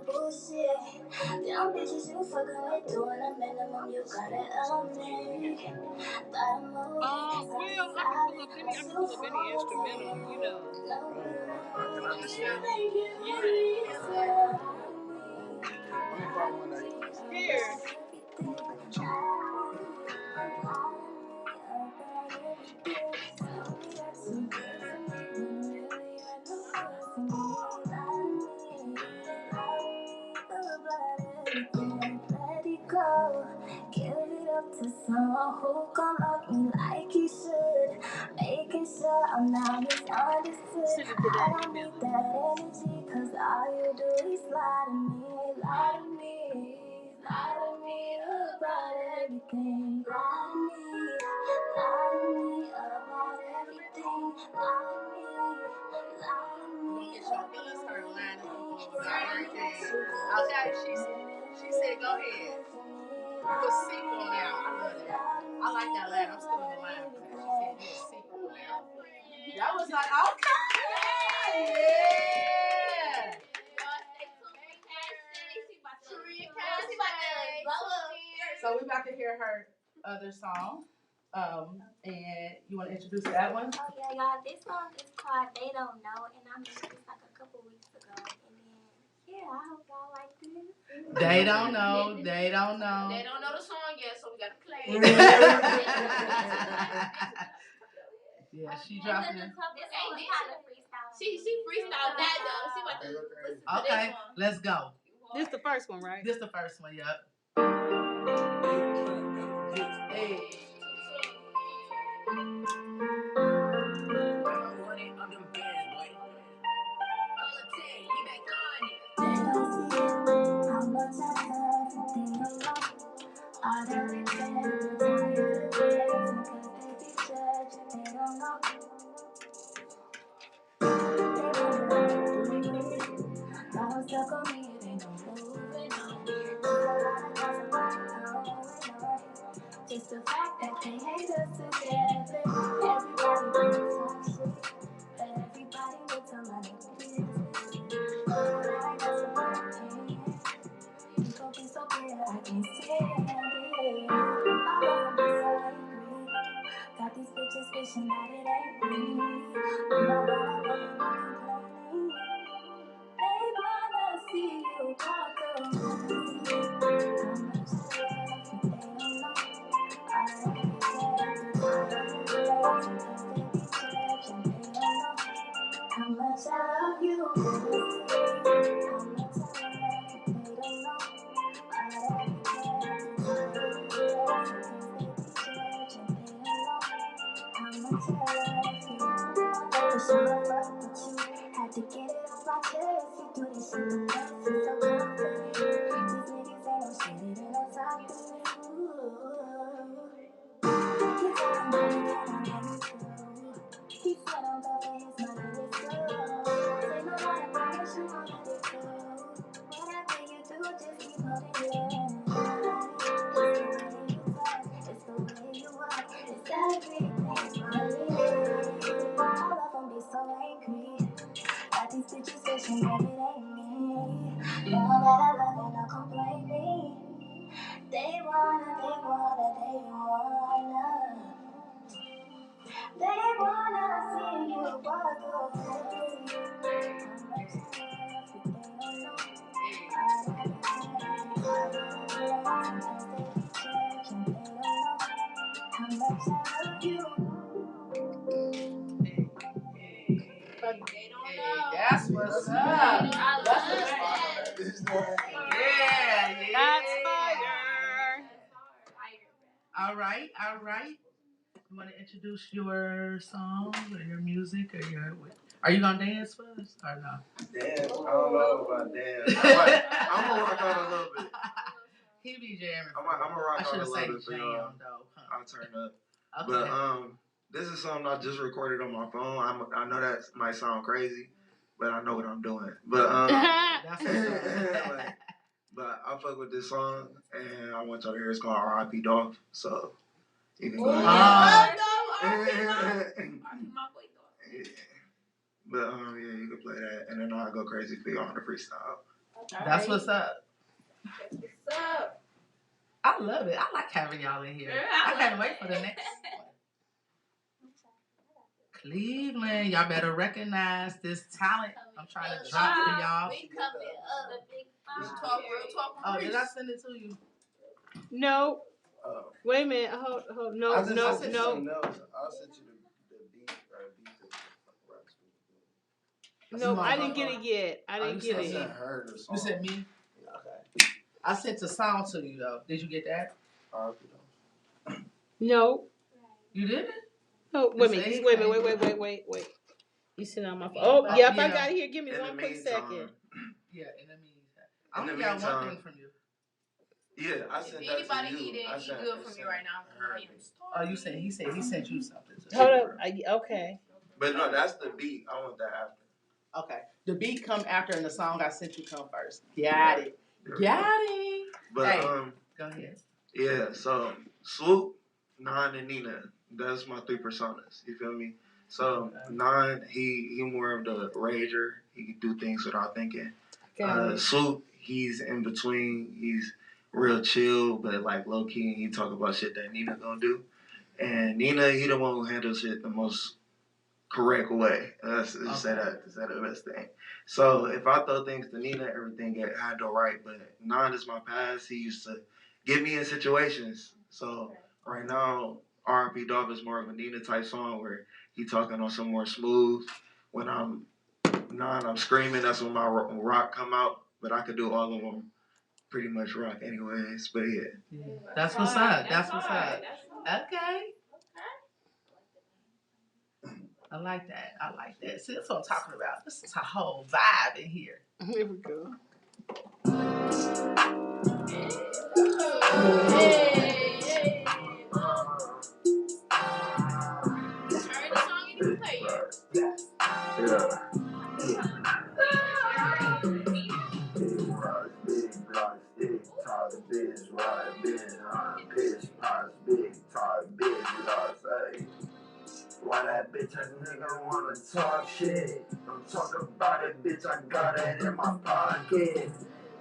bullshit. Damn bitches you fucking with, doing a minimum, you gotta own me. Well, I can pull up any instrumental, you know. Can I just sing? Yeah. Let me find one that. Here. Let it go. Give it up to someone who gon' love me like he should. Making sure I'm not misunderstood. Send it to I that don't email. need that energy, cause all you do is lie to me, lie to me, lie to me about everything. Lie to me about everything. Lie to me Get your feelings hurt, lying to people about everything. Okay, she said, go ahead. You a sequel now. I love that. I like that line. I'm still in the line for that. She said, you a sequel now. That was like, okay. Yeah. So we about to hear her other song. And you want to introduce that one? Oh yeah, y'all. This song is called "They Don't Know," and I made this like a couple weeks ago. And then, yeah, I hope y'all like this. They don't know. They don't know. They don't know the song yet, so we gotta play it. Yeah, she dropping it. She freestyled that though. She about to listen to Okay, this one. let's go. This the first one, right? This the first one, yep. Hey. Just the fact that they hate us together. Everybody wants to talk shit, but everybody with some money business. Alright, that's my opinion. You gon' be so clear, I can stand it. All of them be so angry. Got these bitches wishing that it ain't me. I'm not gonna let them complaining. They wanna see you walk away. How much I love you, they don't know. How much I love you, how much I had to get it off my chest. You do this shit the best, you're so confident. These niggas ain't no shit, it ain't no top to me. You talking about it, can I let me go? He said I'm loving his money, it's slow. Say no more, I promise you won't let it go. Whatever you do, just keep holding on. It's the way you talk, it's the way you walk, it's everything for me. All of them be so angry. Got these bitches wishing that it ain't me. Know that I love and I'm complaining. They wanna see you walk away. How much I love you. That's what's up. That's what's up. Yeah. That's fire. All right. You want to introduce your song or your music or your? Are you gonna dance for us or no? Dance? I don't know about dance. I'm gonna rock out a little bit. He be jamming. I'm gonna rock out a little bit for y'all. I'll turn up. Okay. But this is something I just recorded on my phone. I know that might sound crazy, but I know what I'm doing. But That's but I fuck with this song, and I want y'all to hear. It's called R.I.P. Dolph. So you can go ahead. But yeah, you can play that, and then I'll go crazy for you on the freestyle. That's what's up. That's what's up. I love it. I like having y'all in here. I can't wait for the next one. Cleveland, y'all better recognize this talent I'm trying to drop for y'all. We coming up. The big Real talk. Oh, did I send it to you? No. Wait a minute. Hold. No. I'll send you the beat or beat. No, I didn't get it yet. I didn't get it. You sent me? Okay. I sent the sound to you though. Did you get that? No. You didn't? No. Wait a minute. Wait. You sitting on my phone. Oh, yep. I got it here. Give me one quick second. Yeah, in the meantime. I only got one thing from you. Yeah, I sent that to you. If anybody need it, he good for me right now. Oh, you said he sent you something. Hold up. Okay. But no, that's the beat. I want that after. Okay. The beat come after and the song I sent you come first. Got it. But hey, go ahead. Yeah, so Swoop, Nine, and Nina. That's my three personas. You feel me? So Nine, he more of the rager. He can do things without thinking. Swoop, he's in between. He's real chill, but like low key. He talk about shit that Nina gonna do. And Nina, he the one who handles shit the most correct way. That's say that the best thing. So if I throw things to Nina, everything get handled right. But Nine is my past. He used to get me in situations. So right now, R&B Dove is more of a Nina type song where he talking on some more smooth. When I'm Nine, I'm screaming. That's when my rock come out. But I could do all of them pretty much rock anyways. But yeah. That's what's up. That's what's up. Okay. I like that. See, that's what I'm talking about. This is a whole vibe in here. Here we go. Hey. Turn the song and you play it. Yeah. Big blocks, big top, bitch, ride, bitch, pitch, pots, big top, big blocks, hey. Why that bitch ass nigga wanna talk shit? Don't talk about it, bitch, I got it in my pocket.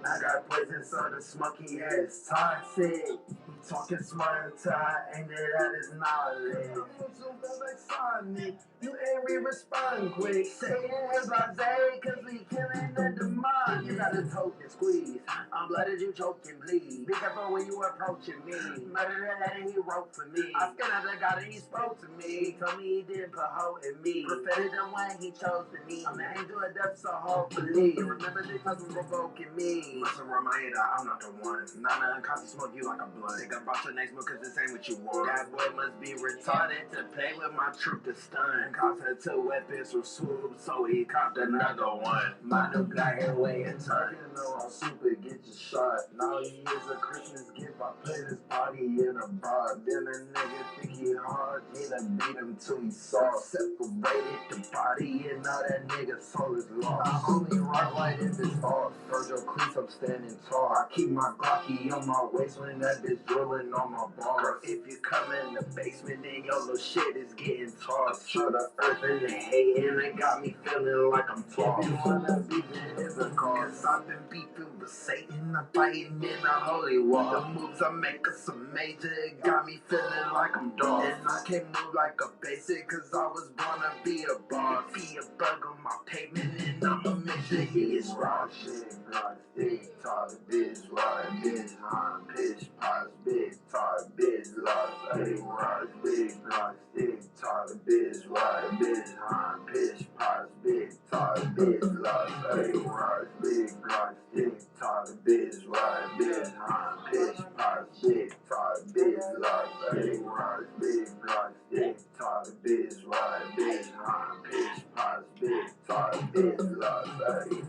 I got poison, so the smoky ass toxic. He talking smart until I aimed it at his knowledge. You feel like Sonic, you ain't respond quick. Say it blase, cause we killing the demand. You got a token squeeze, I'm blooded, you choking, please. Be careful when you approaching me. Murder that he wrote for me. I scared of the God and he spoke to me. He told me he didn't put hope in me. Prophetic the way he chose to me. I'm the angel of death, so hopefully. Remember they talking provoking me. Listen, reminder, I'm not the one. Nana and Casa smoke you like a blunt. Think about your next move cause this ain't what you want. That boy must be retarded to play with my troop to stun. Casa 2 weapons from Swoop, so he copped another one. My new black hair way and turn. You know I'm super, get your shot. Now he is a Christmas gift. I put his body in a bar. Then a nigga think he hard. Gina beat him till he saw. Separated the body and now that nigga's soul is lost. I only rock right in this off. Virgil Cleats, I'm standing tall. I keep my Glocky on my waist when that bitch drilling on my balls. Girl, if you come in the basement, then your little shit is getting tossed. To the earth and the hate, and it got me feeling like I'm tall. If you wanna beef, it is a cause. I've been beefing with Satan, I'm fighting in the holy war. The moves I make are so major, it got me feeling like I'm dog. And I can't move like a basic, cause I was born to be a boss. Be a bug on my pavement, and I'ma make sure he is raw. Shit, block, stick, talk, bitch, ride, bitch, on, pitch, pots, big, talk, bitch, lost, hey, rise, big, block, stick, talk, bitch, ride, bitch, on, pitch, pots, big, talk, bitch, lost, hey, rise, big, block, stick, talk, bitch, ride, bitch, on, pitch, pots, big, talk, bitch, lost, hey, rise, big, block, stick, talk, bitch, ride, bitch, on, pitch, pots, big, talk, bitch, lost, hey.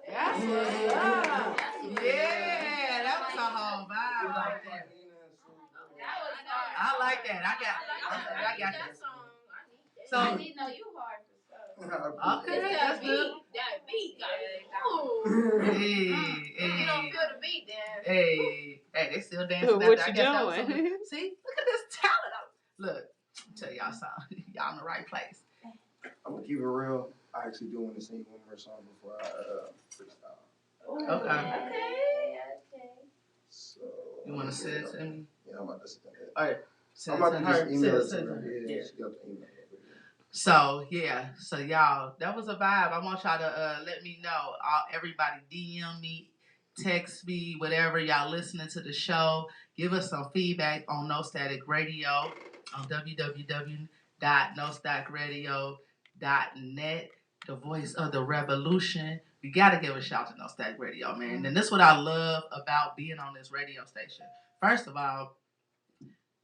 Yeah, that was a whole vibe right there. I like that. I got that song. So I didn't know you hard for stuff. Okay, that's good. That beat got it. Hey, you don't feel the beat then. Hey, they still dancing. What you doing? See, look at this talent. Look, I'll tell y'all something. Y'all in the right place. I'm gonna keep it real. I actually do want to sing one more song before I freestyle. Okay. Okay. So You want to send it to me? Yeah, I'm about to send it. All right. I'm about to just email it to her. Yeah, she got the email. So y'all, that was a vibe. I want y'all to let me know. Everybody DM me, text me, whatever y'all listening to the show. Give us some feedback on No Static Radio on www.nostacradio.net. The voice of the revolution. We gotta give a shout to No Static Radio, man. And this is what I love about being on this radio station. First of all,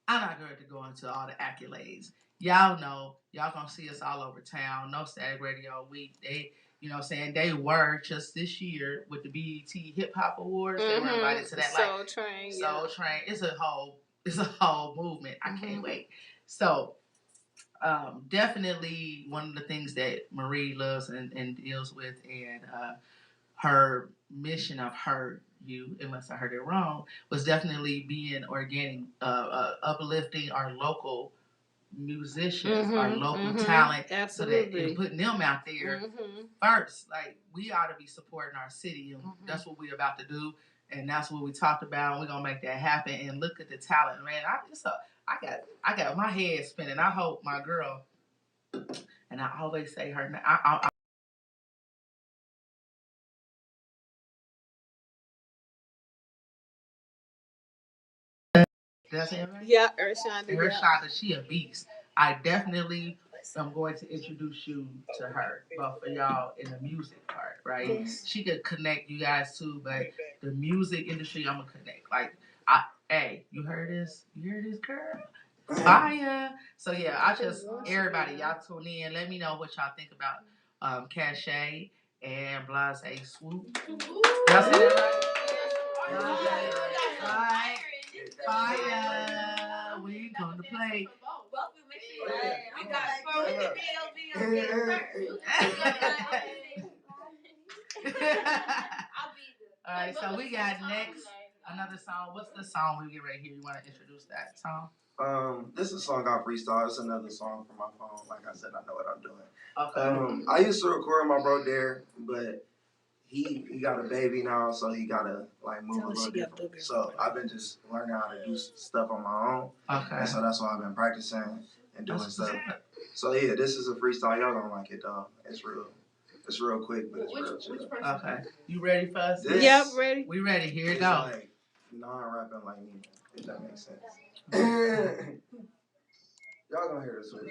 I'm not going to go into all the accolades. Y'all know, y'all gonna see us all over town. No Static Radio. They were just this year with the BET Hip Hop Awards. They were invited to that. Soul Train. It's a whole movement. I can't wait. So, definitely one of the things that Marie loves and deals with, and her mission, I've heard you, unless I heard it wrong, was definitely being organic, uplifting our local musicians, our local talent, absolutely, and putting them out there first. Like, we ought to be supporting our city, and that's what we're about to do, and that's what we talked about. We're gonna make that happen. And look at the talent, man. I got my head spinning. I hope my girl, and I always say her name. Did I say it right? Yeah, Urshonda. She a beast. I definitely am going to introduce you to her, both for y'all in the music part, right? Yes. She could connect you guys too, but the music industry, I'm gonna connect. Like, hey, you heard this? You heard this, girl? Fire. So yeah, everybody, y'all tune in. Let me know what y'all think about Cachet and Blase Swoop. Y'all say that right? Fire. We come to play. All right, so we got next another song. What's the song we get right here? You want to introduce that song? This is a song I freestyle. It's another song from my phone. Like I said, I know what I'm doing. Okay. I used to record my bro there, but he got a baby now, so he gotta like move a little different. So I've been just learning how to do stuff on my own. Okay. And so that's why I've been practicing and doing stuff. So yeah, this is a freestyle. Y'all gonna like it though. It's real quick, but it's real chill. Okay. You ready for us? Yep, ready. We ready. Here it goes. Like non-rapping like me, if that makes sense. Y'all gonna hear this one.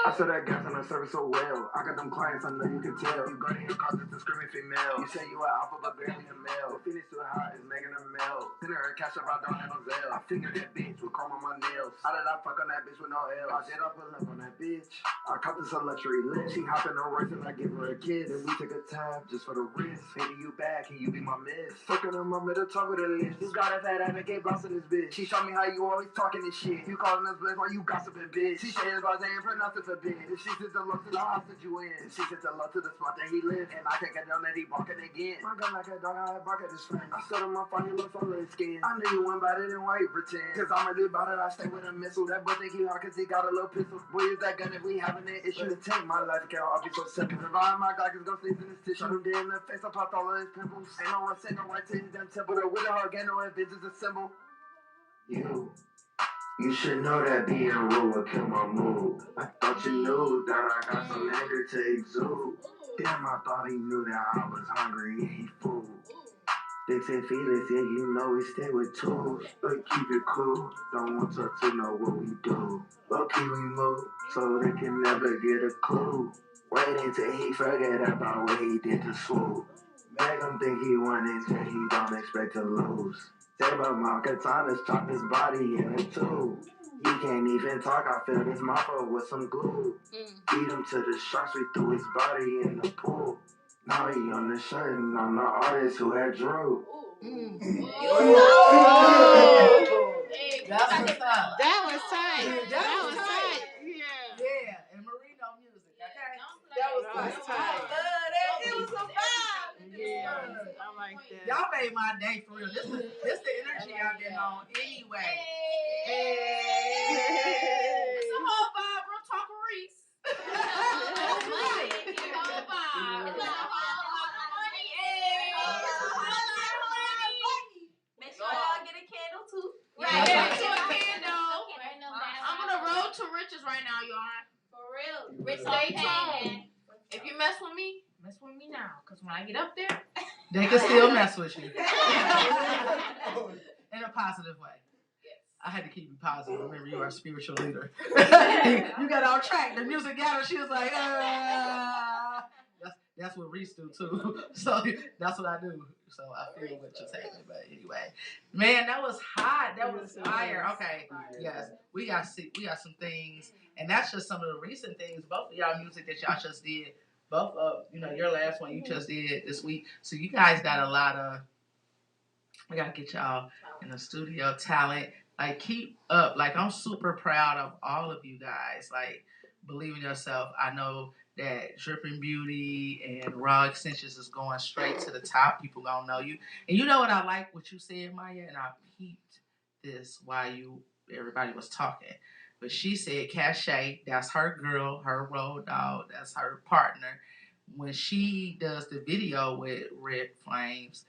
I saw that gas on the service so well. I got them clients, I know you can tell. You got in your closet to screaming female. You say you an alpha, but barely a male. Phoenix too hot, is making a male. Send her a cash up, I don't have no Zelle. I fingered that bitch with chrome on my nails. How did I fuck on that bitch with no L? I did I pull up on that bitch. I caught this a luxury list. She hop in her race and I give her a kiss. Then we take a tab just for the wrist. Paying you back, can you be my miss? Fucking her mom at the top of the list. You got a fat ass and gay boss in this bitch. She showed me how you always talking this shit. You calling us bliss while you gossiping, bitch. She says I ain't pronounce it for bitch. She says the love to the house that you in. She says the love to the spot that he lives. And I take it down that he barking again. My gun like a dog, I bark at his friend. I set him up on your looks on his skin. I knew you went about it and why you pretend. Cause I'm really about it, I stay with a missile. That boy think he hard cause he got a little pistol. Boy, is that gun if we having an issue to take my life, girl, I'll be so simple. If I my Glock is gonna sneeze in his tissue. Shot him dead in the face, I popped all of his pimples. Ain't no one saying no right to his damn temple. With a hard gain, no advantage is a symbol. You should know that being rude will kill my mood. I thought you knew that I got some anger to exude. Damn, I thought he knew that I was hungry and he fooled. Fixing feelings, yeah, you know we stay with tools. But keep it cool, don't want to know what we do. Low-key we move, so they can never get a clue. Waiting till he forget about what he did to Swoop. Make him think he won until he don't expect to lose. Say about my katanas, chop his body in a tube. He can't even talk, I filled his mouth up with some glue. Beat him to the sharks, we threw his body in the pool. Now he on the shirt and I'm the artist who had Drew. That's what's up. That was tight. Yeah, and Marino music, okay? That was tight. It was a vibe. Yeah, I like that. Y'all made my day for real. This the energy I've been on anyway. It's a whole vibe. Real talk REESE. It's a whole vibe. punches right now, y'all. For real. Stay tuned. If you mess with me now. Because when I get up there, they can still mess with you. In a positive way. I had to keep you positive. Remember, you are a spiritual leader. You got off track. The music got her. She was like, That's what REESE do too. So that's what I do. So I feel what you're saying. But anyway, man, that was hot. That was fire. Okay, yes, we got some things, and that's just some of the recent things. Both of y'all music that y'all just did. Both of your last one you just did this week. So you guys got a lot of. We gotta get y'all in the studio talent. Like, keep up. Like, I'm super proud of all of you guys. Like, believe in yourself. I know that Dripping Beauty and Raw Extensions is going straight to the top. People gonna know you. And you know what I like what you said, Maya? And I peeped this while everybody was talking. But she said Cachet, that's her girl, her road dog, that's her partner. When she does the video with Red Flames,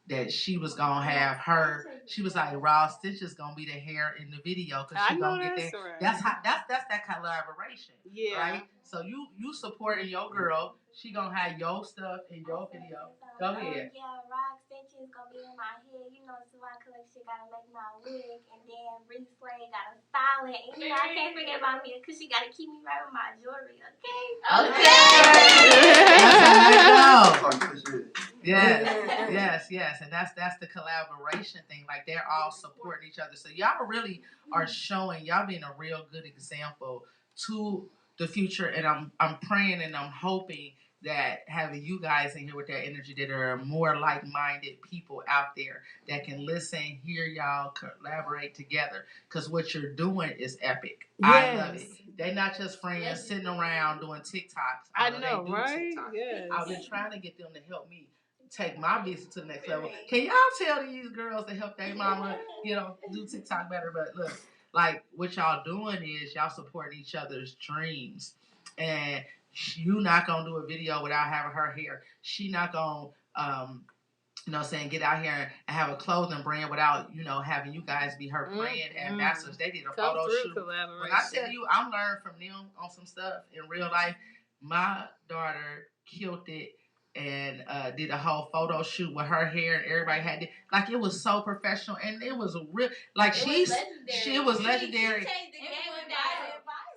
that she was gonna have her. She was like, Raw Stitches gonna be the hair in the video because she gonna get that. Right. That's that collaboration. Yeah. Right. So you supporting your girl. She gonna have your stuff in your video. Go ahead. Yeah, Raw Extensions gonna be in my hair. So I collection gotta make my wig, and then REESE gotta style it. And I can't forget about me because she gotta keep me right with my jewelry. Okay. That's how I go. Yes, and that's the collaboration thing. Like, they're all supporting each other. So y'all really are showing, y'all being a real good example to the future. And I'm praying and I'm hoping that having you guys in here with that energy, that there are more like-minded people out there that can listen, hear y'all, collaborate together. Because what you're doing is epic. Yes. I love it. They're not just friends sitting around doing TikToks. I know, right? Yes. I've been trying to get them to help me take my business to the next level. Can y'all tell these girls to help their mama, do TikTok better? But look, like, what y'all doing is y'all supporting each other's dreams. And you not gonna do a video without having her hair. She not gonna, get out here and have a clothing brand without, having you guys be her brand ambassadors. They did a photo shoot. When I tell you, I'm learning from them on some stuff in real life. My daughter killed it and did a whole photo shoot with her hair, and everybody had it. Like, it was so professional, and it was a real, like, she was legendary.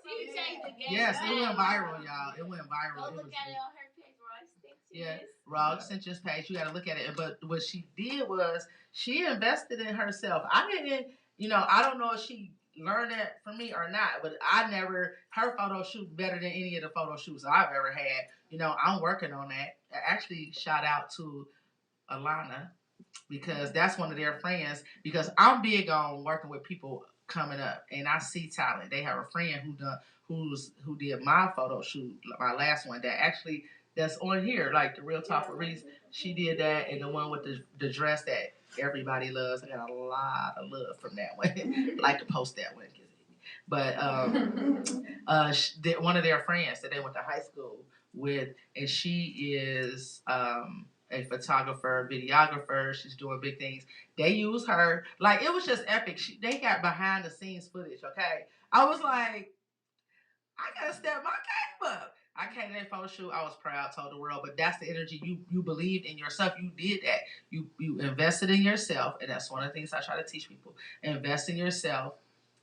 She changed the game. Yes, it went viral, y'all. It went viral. Go look at it on her page, Raw Extensions. Yeah, Raw Extensions page. You got to look at it. But what she did was she invested in herself. I didn't, I don't know if she learned that from me or not, but her photo shoot better than any of the photo shoots I've ever had. I'm working on that. Actually, shout out to Alana, because that's one of their friends, because I'm big on working with people coming up, and I see talent. They have a friend who did my photo shoot, my last one, that's on here, like the Real Talk with REESE. She did that, and the one with the dress that everybody loves. I got a lot of love from that one. I like to post that one. But one of their friends that they went to high school with, and she is a photographer, videographer. She's doing big things. They use her. Like, it was just epic. They got behind the scenes footage, okay? I was like, I gotta step my game up. I came to that photo shoot. I was proud, told the world, but that's the energy. You believed in yourself. You did that. You invested in yourself, and that's one of the things I try to teach people. Invest in yourself,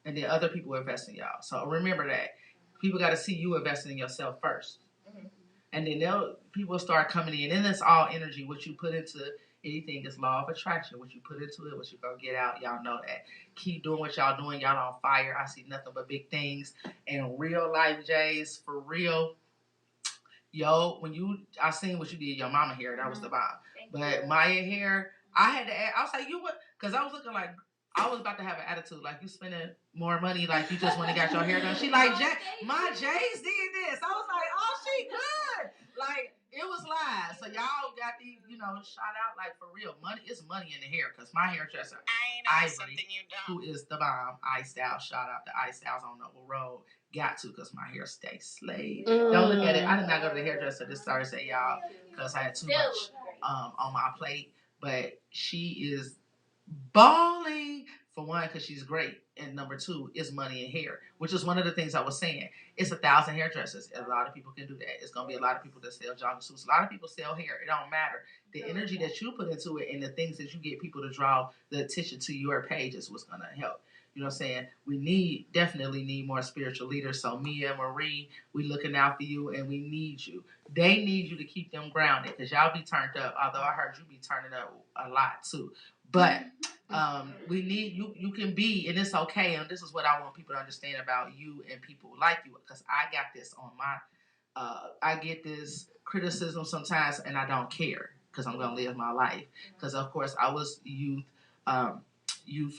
and then other people invest in y'all. So remember that. People got to see you investing in yourself first. Mm-hmm. And then people start coming in. And it's all energy. What you put into anything is law of attraction. What you put into it, what you're going to get out. Y'all know that. Keep doing what y'all doing. Y'all on fire. I see nothing but big things. And real life, Jays, for real. Yo, I seen what you did your mama hair. That was the bomb. But Maya hair, I had to add. I was like, you what? Because I was looking like, I was about to have an attitude. Like, you spending more money. Like, you just went and got your hair done. She like, my Jays did this. I was like, oh, she good. Like, it was live. So y'all got these, shout out, like, for real. Money, it's money in the hair. Because my hairdresser, Ivory, who is the bomb, iStyle, shout out to iStyles on Noble Road. Got to, because my hair stays slayed. Don't look at it. I did not go to the hairdresser this Thursday, y'all, because I had too much on my plate. But she is balling For one, because she's great, and number two is money and hair, which is one of the things I was saying. It's 1,000 hairdressers. A lot of people can do that. It's gonna be a lot of people that sell jogging suits. A lot of people sell hair. It don't matter. The energy that you put into it and the things that you get people to draw the attention to your page is what's gonna help. You know what I'm saying? We definitely need more spiritual leaders. So Mia and Marie, we looking out for you, and we need you. They need you to keep them grounded, because y'all be turned up. Although I heard you be turning up a lot too. But we need you. You can be, and it's okay. And this is what I want people to understand about you and people like you, because I got this on my. I get this criticism sometimes, and I don't care, because I'm gonna live my life. Because of course I was youth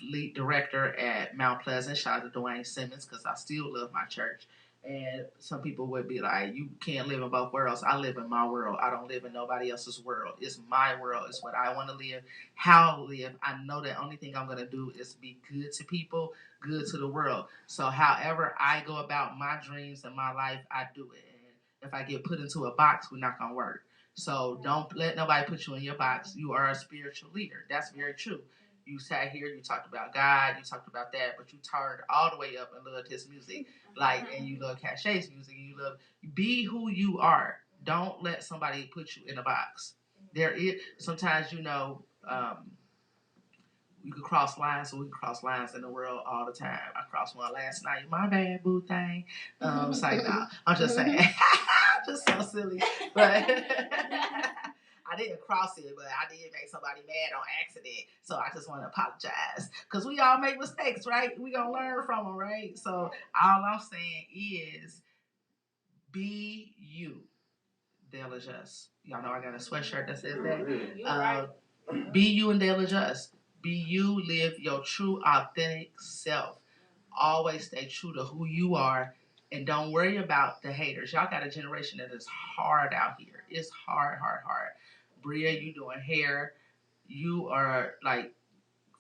lead director at Mount Pleasant. Shout out to Dwayne Simmons, because I still love my church. And some people would be like, you can't live in both worlds. I live in my world. I don't live in nobody else's world. It's my world. It's what I want to live, how I live. I know the only thing I'm going to do is be good to people, good to the world. So however I go about my dreams and my life, I do it. And if I get put into a box, we're not going to work. So don't let nobody put you in your box. You are a spiritual leader. That's very true. You sat here, you talked about God, you talked about that, but you turned all the way up and loved his music, and you love Cachet's music, and you love, be who you are. Don't let somebody put you in a box. There is sometimes, you can cross lines, so we can cross lines in the world all the time. I crossed one last night. My bad, boo thing. It's like, nah, I'm just saying, just so silly, but. I didn't cross it, but I did make somebody mad on accident. So I just want to apologize, because we all make mistakes, right? We gonna learn from them, right? So all I'm saying is, be you. They'll adjust. Y'all know I got a sweatshirt that says that. Be you and they'll adjust. Be you. Live your true, authentic self. Always stay true to who you are, and don't worry about the haters. Y'all got a generation that is hard out here. It's hard, hard, hard. Bria, you doing hair. You are like,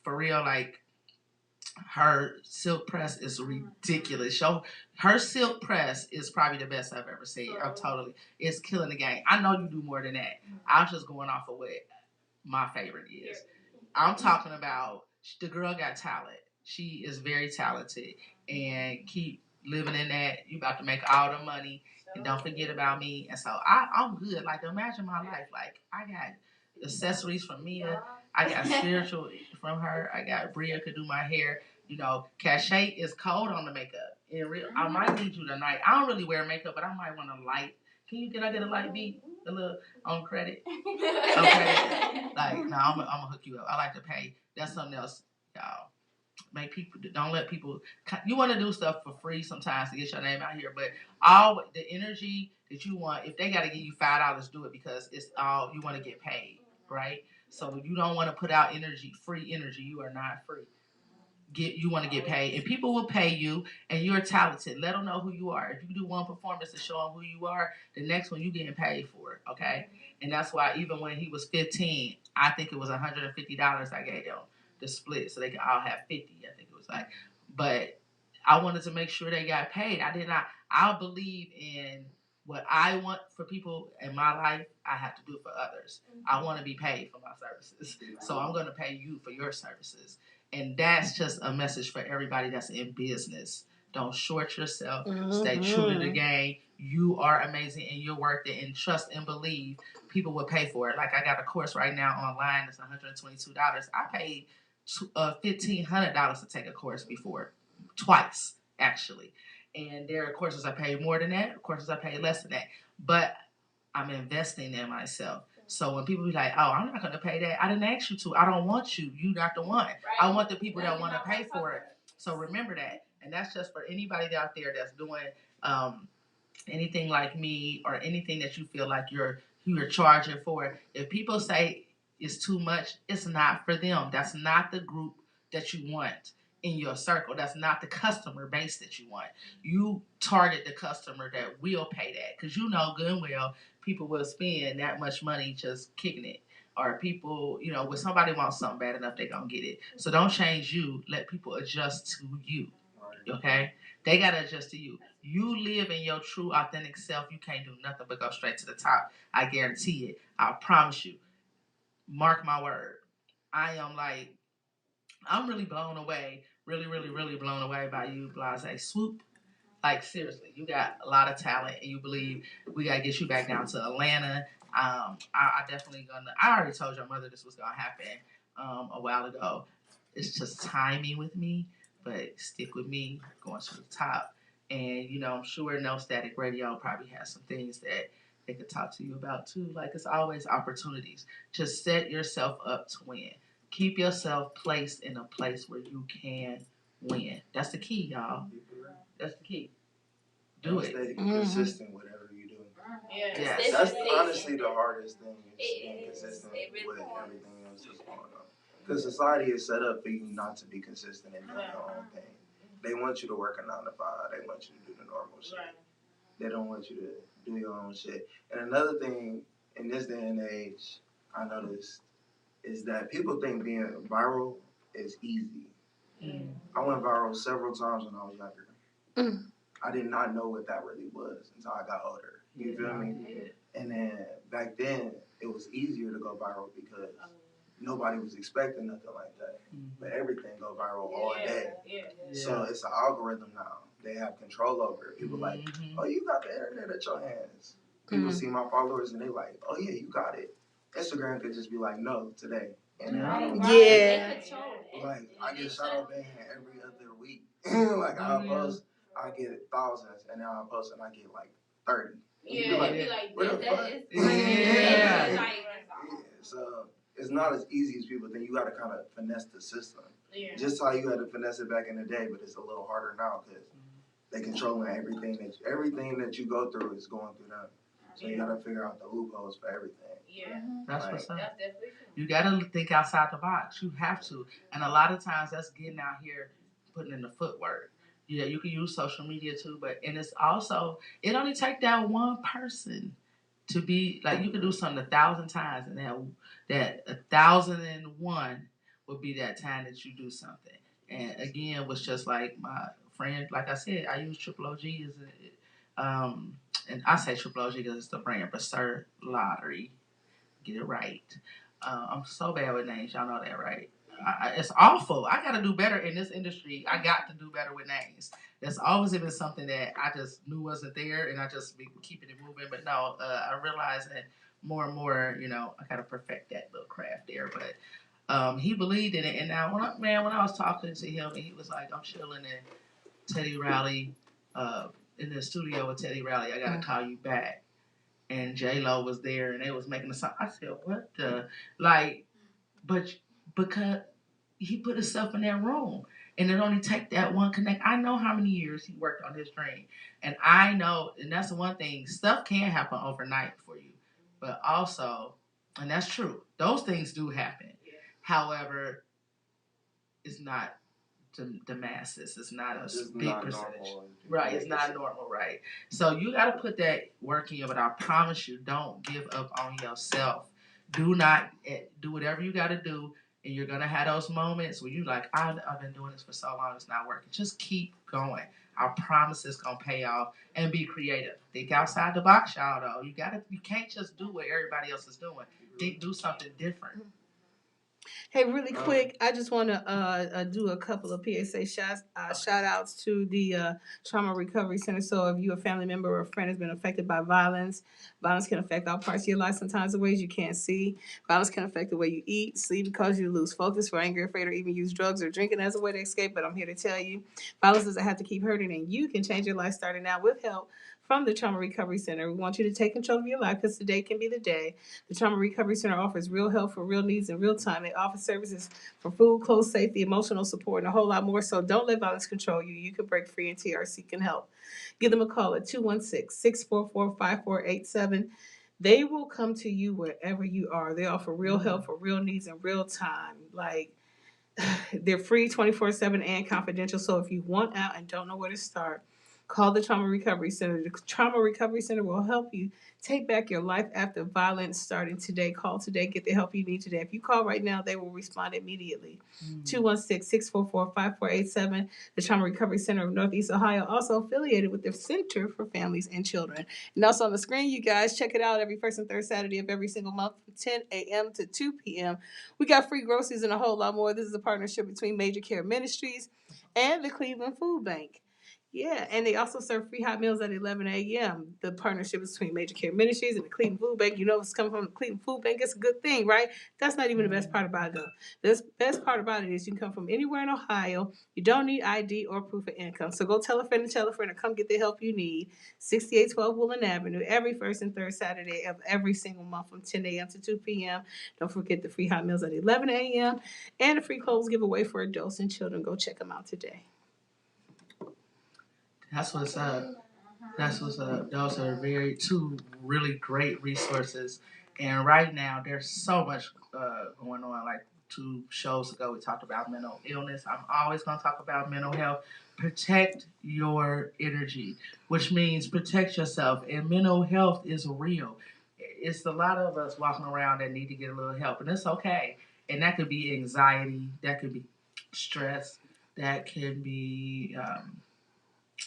for real, like, her silk press is ridiculous. Her silk press is probably the best I've ever seen. It's killing the game. I know you do more than that. I'm just going off of what my favorite is. I'm talking about, the girl got talent. She is very talented, and keep living in that. You about to make all the money, and don't forget about me. And so I'm good. Like, imagine my life. Like, I got accessories from Mia. I got spiritual from her. I got Bria could do my hair. Cachet is cold on the makeup. I might need you tonight. I don't really wear makeup, but I might want a light. Can I get a light beat? A little on credit? Okay. Like, no, I'm gonna hook you up. I like to pay. That's something else, y'all. Make people, don't let people. You want to do stuff for free sometimes to get your name out here, but all the energy that you want, if they got to give you $5, do it, because it's all you want to get paid, right? So you don't want to put out free energy. You are not free. You want to get paid, and people will pay you, and you're talented. Let them know who you are. If you do one performance to show them who you are, the next one you getting paid for it, okay? And that's why even when he was 15, I think it was $150 I gave them to split, so they could all have 50. I think it was like, but I wanted to make sure they got paid. I believe in what I want for people in my life. I have to do it for others. I want to be paid for my services, so I'm going to pay you for your services. And that's just a message for everybody that's in business. Don't short yourself. Mm-hmm. Stay true to the game. You are amazing, and you're worth it. And trust and believe people will pay for it. Like, I got a course right now online that's $122. I paid $1,500 to take a course before, twice actually. And there are courses I paid more than that, courses I paid less than that. But I'm investing in myself. So when people be like, oh, I'm not going to pay that, I didn't ask you to. I don't want you. You're not the one. Right. I want the people that want to pay for it. So remember that. And that's just for anybody out there that's doing anything like me, or anything that you feel like you're charging for. If people say it's too much, it's not for them. That's not the group that you want in your circle. That's not the customer base that you want. You target the customer that will pay that, because you know good and well people will spend that much money just kicking it. Or people, when somebody wants something bad enough, they're going to get it. So don't change you. Let people adjust to you. Okay? They got to adjust to you. You live in your true, authentic self. You can't do nothing but go straight to the top. I guarantee it. I promise you. Mark my word. I am like, I'm really blown away, really, really, really blown away by you, Blase. Swoop. Like seriously, you got a lot of talent, and you believe we gotta get you back down to Atlanta. I definitely gonna. I already told your mother this was gonna happen a while ago. It's just timing with me, but stick with me, going to the top. And I'm sure No Static Radio probably has some things that they could talk to you about too. Like it's always opportunities. Just set yourself up to win. Keep yourself placed in a place where you can win. That's the key, y'all. That's the key. Do it. Stay consistent with whatever you do. Yes. That's honestly the hardest thing is being consistent with everything else that's going on. Because society is set up for you not to be consistent and do your own thing. They want you to work a 9 to 5. They want you to do the normal shit. They don't want you to do your own shit. And another thing in this day and age, I noticed is that people think being viral is easy. I went viral several times when I was younger. I did not know what that really was until I got older. You feel me? And then back then, it was easier to go viral because nobody was expecting nothing like that. But everything go viral all day. So it's an algorithm now. They have control over it. People like, oh, you got the internet at your hands. People see my followers and they like, oh yeah, you got it. Instagram could just be like, no, today. And then I don't like I get shadow banned every other week. Like I'll post, I get thousands, and then I'll post and I get like 30. What the fuck? Yeah. So it's not as easy as people think. You got to kind of finesse the system. Just how you had to finesse it back in the day, but it's a little harder now because they controlling everything that you go through is going through them. So you got to figure out the loopholes for everything. That's what's up. You got to think outside the box. You have to. And a lot of times that's getting out here, putting in the footwork. Yeah, you can use social media too, and it's also, it only take that one person to be, like you can do something 1,000 times and that 1,001 will be that time that you do something. And again, was just like my friend, like I said, I use Triple OG and I say Triple OG because it's the brand, but Sir Lottery. Get it right. I'm so bad with names. Y'all know that, right? It's awful. I got to do better in this industry. I got to do better with names. That's always been something that I just knew wasn't there, and I just be keeping it moving. But no, I realized that more and more, I got to perfect that little craft there. But he believed in it, and now, when I was talking to him, and he was like, "I'm chilling in Teddy Riley, in the studio with Teddy Riley. I got to call you back." And J-Lo was there, and they was making a song. I said, what the? Like, but because he put himself in that room, and it only take that one connect. I know how many years he worked on his dream, and I know, and that's the one thing, stuff can happen overnight for you, but also, and that's true, those things do happen. However, it's not the masses. It's not a big percentage. Normal. Right, it's not normal, right? So you got to put that work in, but I promise you, don't give up on yourself. Do not do whatever you got to do, and you're going to have those moments where you like, I've been doing this for so long, it's not working. Just keep going. I promise it's going to pay off, and be creative. Think outside the box, y'all, though. You can't just do what everybody else is doing. Do something different. Hey, really quick, I just want to do a couple of PSA shout outs to the Trauma Recovery Center. So if you, a family member or a friend, has been affected by violence can affect all parts of your life, sometimes in ways you can't see. Violence can affect the way you eat, sleep, because you lose focus, for anger, afraid, or even use drugs or drinking as a way to escape. But I'm here to tell you, violence doesn't have to keep hurting, and you can change your life starting now with help from the Trauma Recovery Center. We want you to take control of your life because today can be the day. The Trauma Recovery Center offers real help for real needs in real time. They offer services for food, clothes, safety, emotional support, and a whole lot more. So don't let violence control you. You can break free, and TRC can help. Give them a call at 216-644-5487. They will come to you wherever you are. They offer real help for real needs in real time. Like, they're free 24/7 and confidential. So if you want out and don't know where to start, Call the Trauma Recovery Center. The Trauma Recovery Center will help you take back your life after violence starting today. Call today. Get the help you need today. If you call right now, they will respond immediately. 216-644-5487. The Trauma Recovery Center of Northeast Ohio, also affiliated with the Center for Families and Children. And also on the screen, you guys, check it out every first and third Saturday of every single month from 10 a.m. to 2 p.m. We got free groceries and a whole lot more. This is a partnership between Major Care Ministries and the Cleveland Food Bank. Yeah, and they also serve free hot meals at 11 a.m. The partnership is between Major Care Ministries and the Cleveland Food Bank. You know, if it's coming from the Cleveland Food Bank, it's a good thing, right? That's not even the best part about it, though. The best part about it is you can come from anywhere in Ohio. You don't need ID or proof of income. So go tell a friend or come get the help you need. 6812 Woodland Avenue, every first and third Saturday of every single month from 10 a.m. to 2 p.m. Don't forget the free hot meals at 11 a.m. and a free clothes giveaway for adults and children. Go check them out today. That's what's up. That's what's up. Those are two really great resources. And right now, there's so much going on. Like 2 shows ago, we talked about mental illness. I'm always going to talk about mental health. Protect your energy, which means protect yourself. And mental health is real. It's a lot of us walking around that need to get a little help, and it's okay. And that could be anxiety, that could be stress, that can be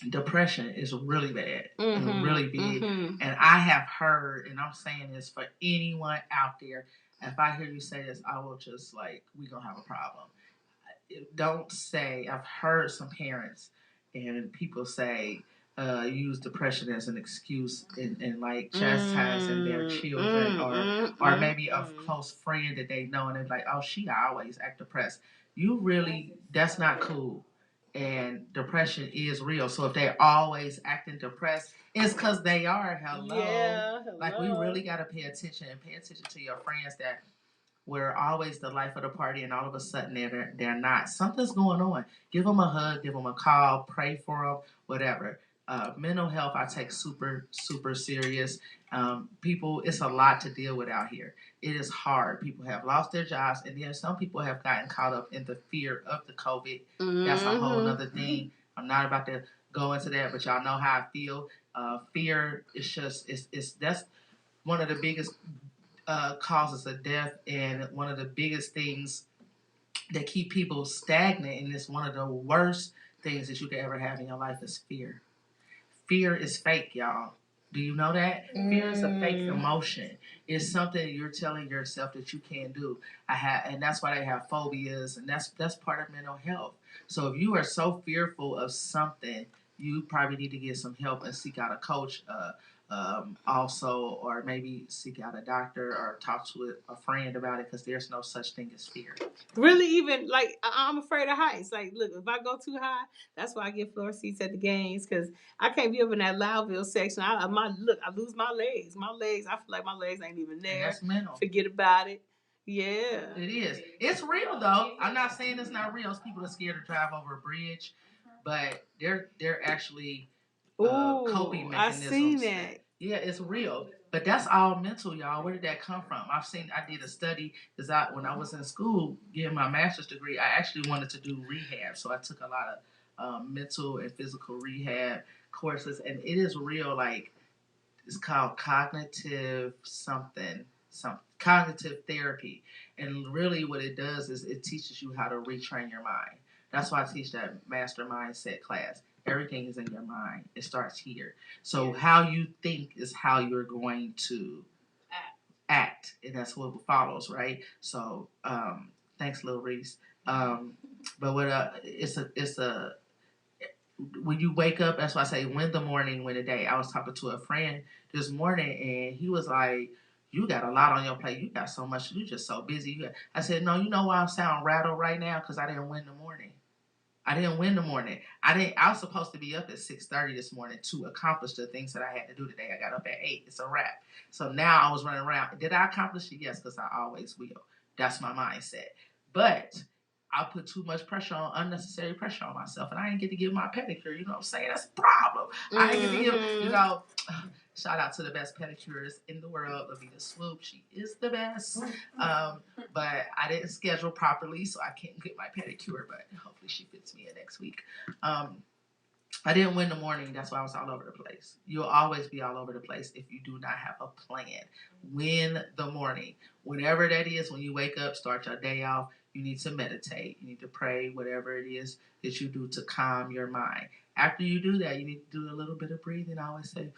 depression is really bad and really big. And I have heard, and I'm saying this for anyone out there, if I hear you say this, I will just we're going to have a problem. Don't say, I've heard some parents and people say, use depression as an excuse and chastising their children or maybe a close friend that they know and they're like, oh, she always act depressed. That's not cool. And depression is real. So if they're always acting depressed, it's because they are. Hello. Yeah, hello. We really got to pay attention to your friends that were always the life of the party and all of a sudden they're not. Something's going on. Give them a hug, give them a call, pray for them, whatever. Mental health I take super, super serious. People, it's a lot to deal with out here. It is hard. People have lost their jobs, and then some people have gotten caught up in the fear of the COVID. That's a whole other thing. I'm not about to go into that, but y'all know how I feel. Fear is that's one of the biggest causes of death, and one of the biggest things that keep people stagnant, and it's one of the worst things that you could ever have in your life is fear. Fear is fake, y'all. Do you know that? Fear is a fake emotion. It's something you're telling yourself that you can't do. And that's why they have phobias, and that's part of mental health. So if you are so fearful of something, you probably need to get some help and seek out a coach, also, or maybe seek out a doctor or talk to a friend about it, because there's no such thing as fear. Really, even I'm afraid of heights. Look, if I go too high, that's why I get floor seats at the games, because I can't be up in that Loudville section. I lose my legs. I feel like my legs ain't even there. And that's mental. Forget about it. Yeah, it is. It's real though. I'm not saying it's not real. People are scared to drive over a bridge, but they're actually coping mechanisms. I seen that. Yeah, it's real. But that's all mental, y'all. Where did that come from? I did a study because when I was in school getting my master's degree, I actually wanted to do rehab. So I took a lot of mental and physical rehab courses, and it is real. It's called cognitive cognitive therapy. And really what it does is it teaches you how to retrain your mind. That's why I teach that master mindset class. Everything is in your mind. It starts here. So how you think is how you're going to act. And that's what follows, right? So thanks, Lil Reese. But what it's a when you wake up, that's why I say win the morning, win the day. I was talking to a friend this morning, and he was like, you got a lot on your plate. You got so much. You're just so busy. I said, no, you know why I sound rattled right now? Because I didn't win the morning. I was supposed to be up at 6:30 this morning to accomplish the things that I had to do today. I got up at 8. It's a wrap. So now I was running around. Did I accomplish it? Yes, because I always will. That's my mindset. But I put too much unnecessary pressure on myself, and I didn't get to give my pedicure. You know what I'm saying? That's a problem. I didn't get to give, shout out to the best pedicurist in the world, Lavita Swoop. She is the best. But I didn't schedule properly, so I can't get my pedicure, but hopefully she fits me in next week. I didn't win the morning. That's why I was all over the place. You'll always be all over the place if you do not have a plan. Win the morning. Whenever that is, when you wake up, start your day off, you need to meditate. You need to pray, whatever it is that you do to calm your mind. After you do that, you need to do a little bit of breathing. I always say,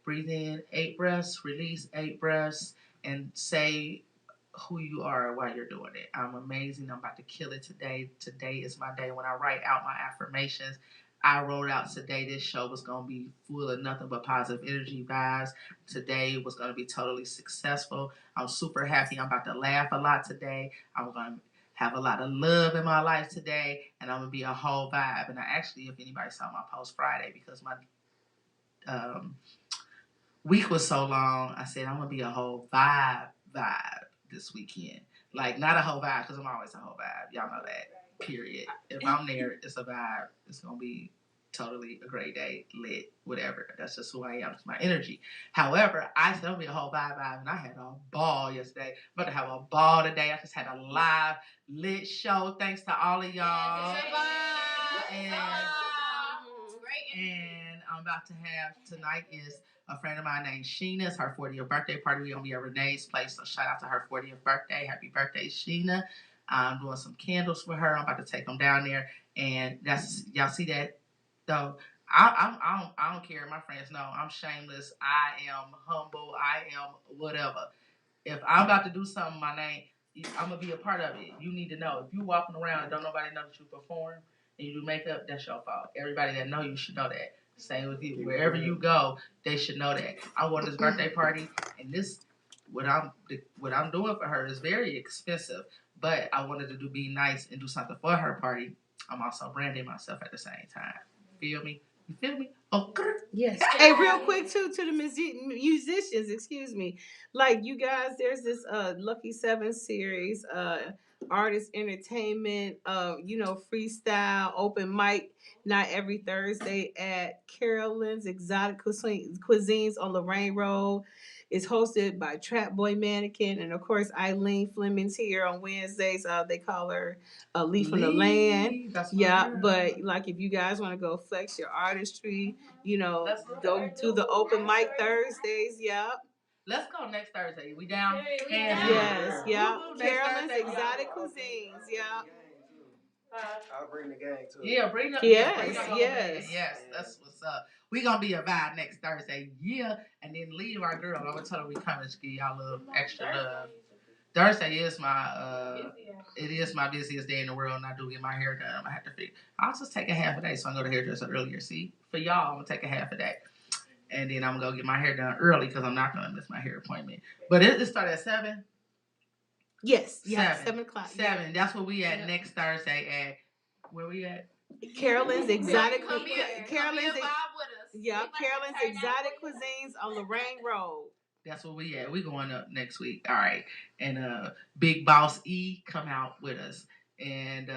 breathe in 8 breaths, release 8 breaths, and say who you are while you're doing it. I'm amazing. I'm about to kill it today. Today is my day. When I write out my affirmations, I wrote out today this show was going to be full of nothing but positive energy vibes. Today was going to be totally successful. I'm super happy. I'm about to laugh a lot today. I'm going to have a lot of love in my life today, and I'm going to be a whole vibe. And I actually, if anybody saw my post Friday, because my week was so long, I said I'm going to be a whole vibe this weekend. Like, not a whole vibe, because I'm always a whole vibe. Y'all know that, period. If I'm there, it's a vibe. It's going to be totally a great day, lit, whatever. That's just who I am. It's my energy. However, I said I'm going to be a whole vibe, and I had a ball yesterday. I'm about to have a ball today. I just had a live, lit show. Thanks to all of y'all. And I'm about to have, tonight is a friend of mine named Sheena. It's her 40th birthday party. We're going to be at Renee's place. So shout out to her 40th birthday. Happy birthday, Sheena. I'm doing some candles for her. I'm about to take them down there. And that's, y'all see that? So I don't care. My friends know I'm shameless. I am humble. I am whatever. If I'm about to do something, my name, I'm going to be a part of it. You need to know. If you walking around and don't nobody know that you perform and you do makeup, that's your fault. Everybody that know you should know that. Same with you. Wherever you go, they should know that. I won this birthday party, and this, what I'm doing for her is very expensive, but I wanted to be nice and do something for her party. I'm also branding myself at the same time. Feel me? You feel me? Oh, yes. Hey, real quick too, to the musicians, excuse me. Like, you guys, there's this Lucky 7 series, artist entertainment, freestyle open mic night every Thursday at Carolyn's Exotic Cuisines on Lorraine Road. It's hosted by Trap Boy Mannequin, and of course Eileen Fleming's here on Wednesdays. They call her Leaf from the Land. Yeah, but like, if you guys want to go flex your artistry, go to the open mic Thursdays. Yep. Let's go next Thursday. We down? Yes, yeah. Carolyn's Exotic Cuisines. Yeah. I'll bring the gang too. Yeah, bring up. Yes, yes. That's what's up. We gonna be a vibe next Thursday. Yeah, and then leave our girl. I'm gonna tell her we coming to give y'all a little extra love. Thursday is it is my busiest day in the world, and I do get my hair done. I'm gonna have to figure. I'll just take a half a day, so I'm gonna go to hairdresser earlier. See, for y'all, I'm gonna take a half a day, and then I'm gonna go get my hair done early because I'm not gonna miss my hair appointment. But it starts at 7. Yes, yeah, 7 o'clock. 7. That's where we at next Thursday at. Where we at? Carolyn's Exotic. Carolyn's Exotic Cuisines on Lorraine Road. That's where we at. We going up next week. All right. And Big Boss E come out with us. And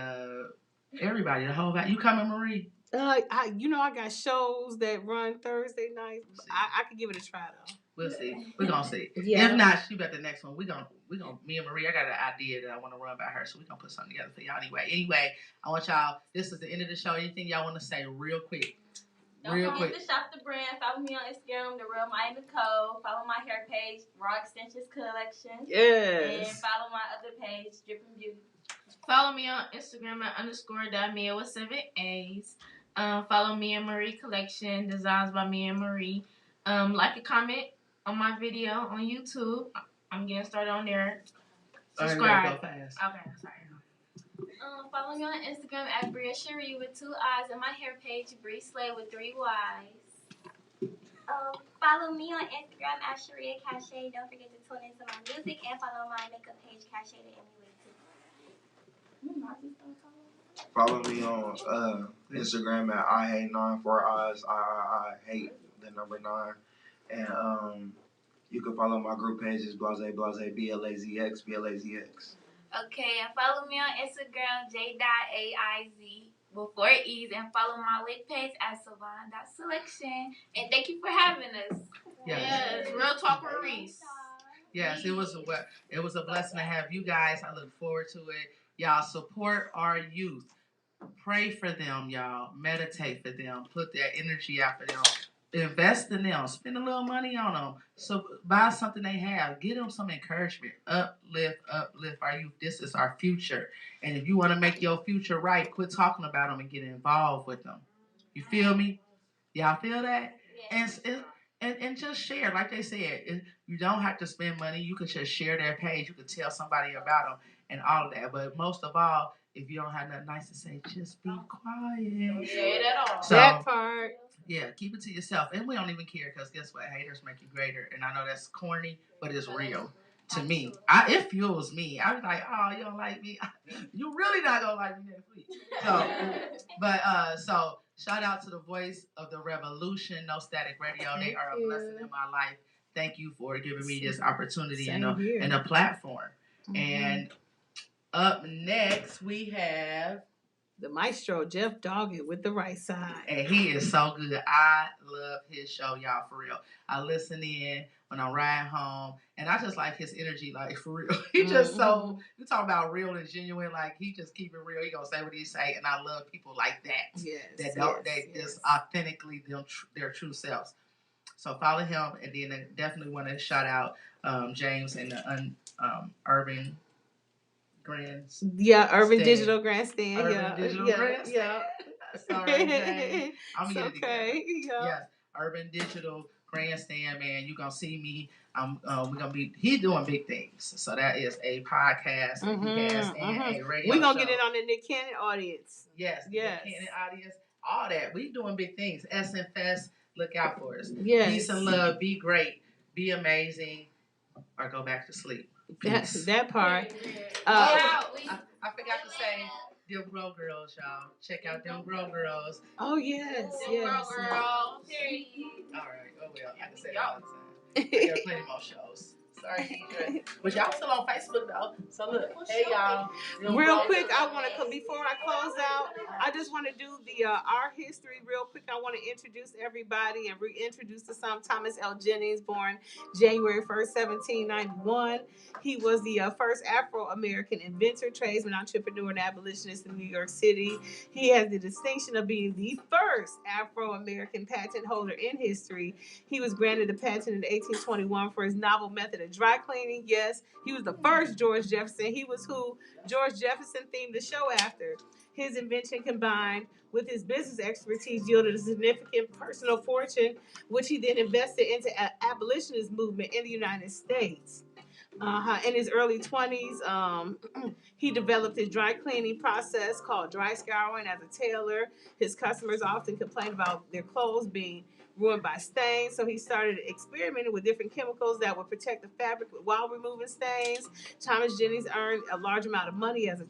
everybody, the whole guy. You coming, Marie? I got shows that run Thursday nights. I could give it a try though. We'll see. We're gonna see. Yeah. If not, she bet the next one. We gonna me and Marie, I got an idea that I wanna run by her, so we're gonna put something together for y'all anyway. I want y'all, this is the end of the show. Anything y'all wanna say real quick? Don't forget to shop the brand. Follow me on Instagram, The Real My Nicole. Follow my hair page, Raw Extensions Collection. Yes. And follow my other page, Drippin' Beauty. Follow me on Instagram at _.mia with 7 A's. Follow me and Marie Collection, Designs by me and Marie. Like and comment on my video on YouTube. I'm getting started on there. Subscribe. Okay, sorry. Follow me on Instagram at Bria Cherie with 2 I's, and my hair page, Bree Slay with 3 Y's. Follow me on Instagram at Sharia Cachet. Don't forget to tune into my music and follow my makeup page, Cachet the too. Follow me on Instagram at I hate 9 4 eyes. I hate the number 9. And you can follow my group pages, Blase BLAZX. Okay, and follow me on Instagram, j.aiz with 4 E's, and follow my wig page at savon.selection. And thank you for having us. Yes, Real Talk with REESE. Yes, it was a blessing to have you guys. I look forward to it. Y'all support our youth. Pray for them, y'all. Meditate for them. Put that energy out for them. Invest in them. Spend a little money on them. So buy something they have. Give them some encouragement. Uplift our youth. This is our future. And if you want to make your future right, quit talking about them and get involved with them. You feel me? Y'all feel that? And just share, like they said. You don't have to spend money. You can just share their page. You can tell somebody about them and all of that. But most of all, if you don't have nothing nice to say, just be quiet. Don't say it at all. So, that part. Yeah, keep it to yourself. And we don't even care because guess what? Haters make you greater. And I know that's corny, but it's real to me. It fuels me. I was like, oh, you don't like me? You really not going to like me next week. So shout out to the voice of the revolution, No Static Radio. They are a blessing in my life. Thank you for giving me this opportunity and a platform. Mm-hmm. And up next, we have the maestro, Jeff Doggett, with the right side. And he is so good. I love his show, y'all, for real. I listen in when I ride home, and I just like his energy, like, for real. He just so, you talk about real and genuine, like, he just keep it real. He gonna say what he say, and I love people like that. Yes, that just authentically their true selves. So follow him, and then I definitely want to shout out James and the Urban Grandstand. Yeah, Urban Digital Grandstand. Urban Digital Grandstand. Yeah. Sorry, James. I'm gonna get it okay. together. Yeah. Yes, Urban Digital Grandstand, man. You gonna see me. We're gonna be. He's doing big things. So that is a podcast, and a radio. We're gonna get it on the Nick Cannon audience. Yes. Nick Cannon audience. All that. We doing big things. SNFest. Look out for us. Yes. Peace and love. Be great. Be amazing. Or go back to sleep. Peace. That part. I forgot to say, them Grow Girls, y'all. Check out them Grow Girls. Oh, yes. Them Grow Girls. Period. All right. Oh, well. I can say that all the time. I got plenty more shows. Sorry, Deidre. But y'all still on Facebook, though. So, look. Hey, y'all. Real quick, I want to, before I close out, I just want to do the our history real quick. I want to introduce everybody and reintroduce to some Thomas L Jennings, born January 1st, 1791. He was the first Afro-American inventor, tradesman, entrepreneur, and abolitionist in New York City. He has the distinction of being the first Afro-American patent holder in history. He was granted a patent in 1821 for his novel method of dry cleaning. Yes, he was the first George Jefferson. He was who George Jefferson themed the show after. His invention combined with his business expertise yielded a significant personal fortune, which he then invested into abolitionist movement in the United States. In his early 20s, he developed his dry cleaning process called dry scouring as a tailor. His customers often complained about their clothes being ruined by stains, so he started experimenting with different chemicals that would protect the fabric while removing stains. Thomas Jennings earned a large amount of money as a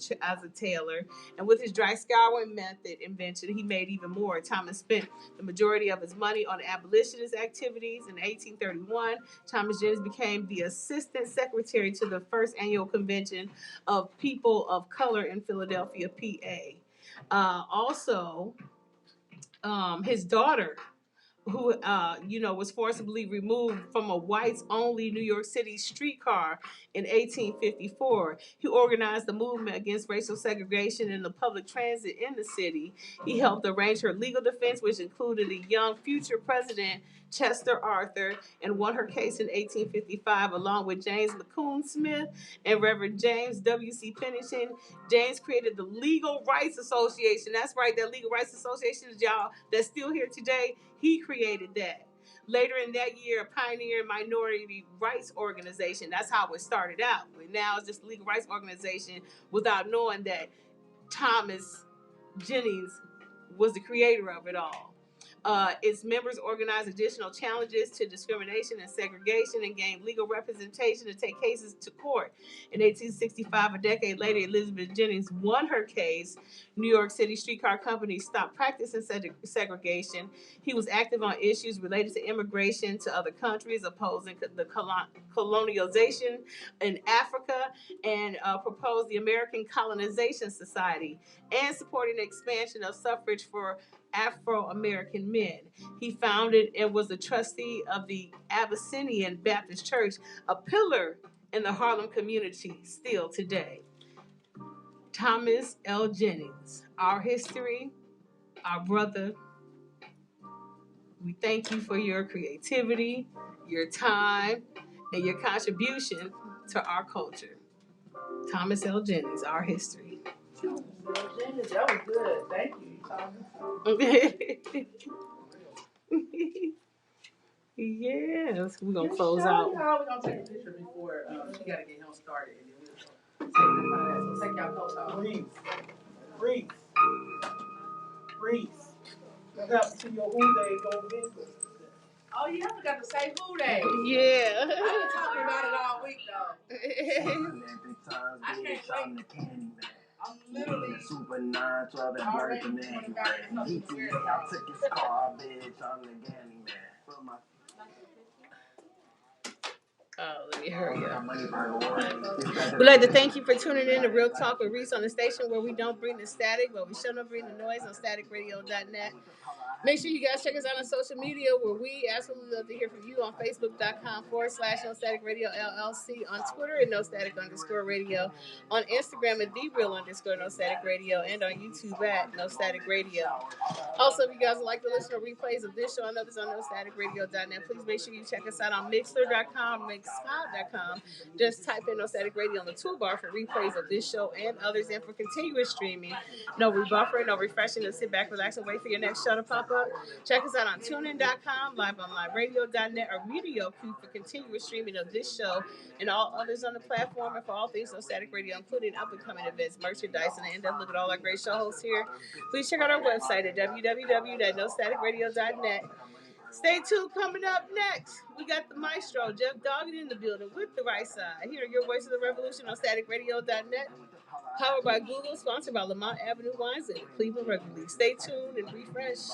tailor, and with his dry scouring method invention, he made even more. Thomas spent the majority of his money on abolitionist activities. In 1831, Thomas Jennings became the assistant secretary to the first annual convention of people of color in Philadelphia, PA. His daughter, who was forcibly removed from a whites-only New York City streetcar in 1854. He organized the movement against racial segregation in the public transit in the city. He helped arrange her legal defense, which included a young future president, Chester Arthur, and won her case in 1855 along with James LaCoon Smith and Reverend James W.C. Pennington. James created the Legal Rights Association. That's right, that Legal Rights Association, y'all, that's still here today. He created that. Later in that year, a pioneer minority rights organization. That's how it started out. But now it's just a legal rights organization without knowing that Thomas Jennings was the creator of it all. Its members organized additional challenges to discrimination and segregation and gained legal representation to take cases to court. In 1865, a decade later, Elizabeth Jennings won her case. New York City Streetcar Company stopped practicing segregation. He was active on issues related to immigration to other countries, opposing the colonization in Africa, and proposed the American Colonization Society, and supporting the expansion of suffrage for Afro-American men. He founded and was the trustee of the Abyssinian Baptist Church, a pillar in the Harlem community still today. Thomas L. Jennings, our history, our brother. We thank you for your creativity, your time, and your contribution to our culture. Thomas L. Jennings, our history. Thomas L. Jennings, that was good. Thank you, Thomas. Yes, we're gonna close out. We're gonna take a picture before she gotta get him started, and then we'll take y'all coats off. REESE. What happened to your Who Day go business? Oh yeah, I forgot to say Who Day. Yeah. I've been talking about it all week though. I can't wait. I'm literally Super 9, 12 and Burger Man. I took his car, bitch. I'm the candy man. Let me hurry up. We'd like to thank you for tuning in to Real Talk with Reese on the station where we don't bring the static, but we sure don't bring the noise on staticradio.net. Make sure you guys check us out on social media where we absolutely love to hear from you on Facebook.com/No Static Radio LLC, on Twitter at No Static _radio, on Instagram at TheReal_No Static Radio, and on YouTube at No Static Radio. Also, if you guys would like to listen to replays of this show and others on NoStaticRadio.net, please make sure you check us out on Mixler.com, Mixcloud.com. Just type in No Static Radio on the toolbar for replays of this show and others, and for continuous streaming. No rebuffering, no refreshing, to sit back, relax, and wait for your next show to pop up. Check us out on TuneIn.com, LiveOnLiveRadio.net, or Media Queue for continuous streaming of this show and all others on the platform, and for all things No Static Radio, including up-and-coming events, merchandise, and the end-up look at all our great show hosts here. Please check out our website at www.nostaticradio.net. Stay tuned. Coming up next, we got the maestro, Jeff Doggett, in the building with the right side. Here are your voice of the revolution on staticradio.net. Powered by Google, sponsored by Lamont Avenue Wines and Cleveland Rugby League. Stay tuned and refresh.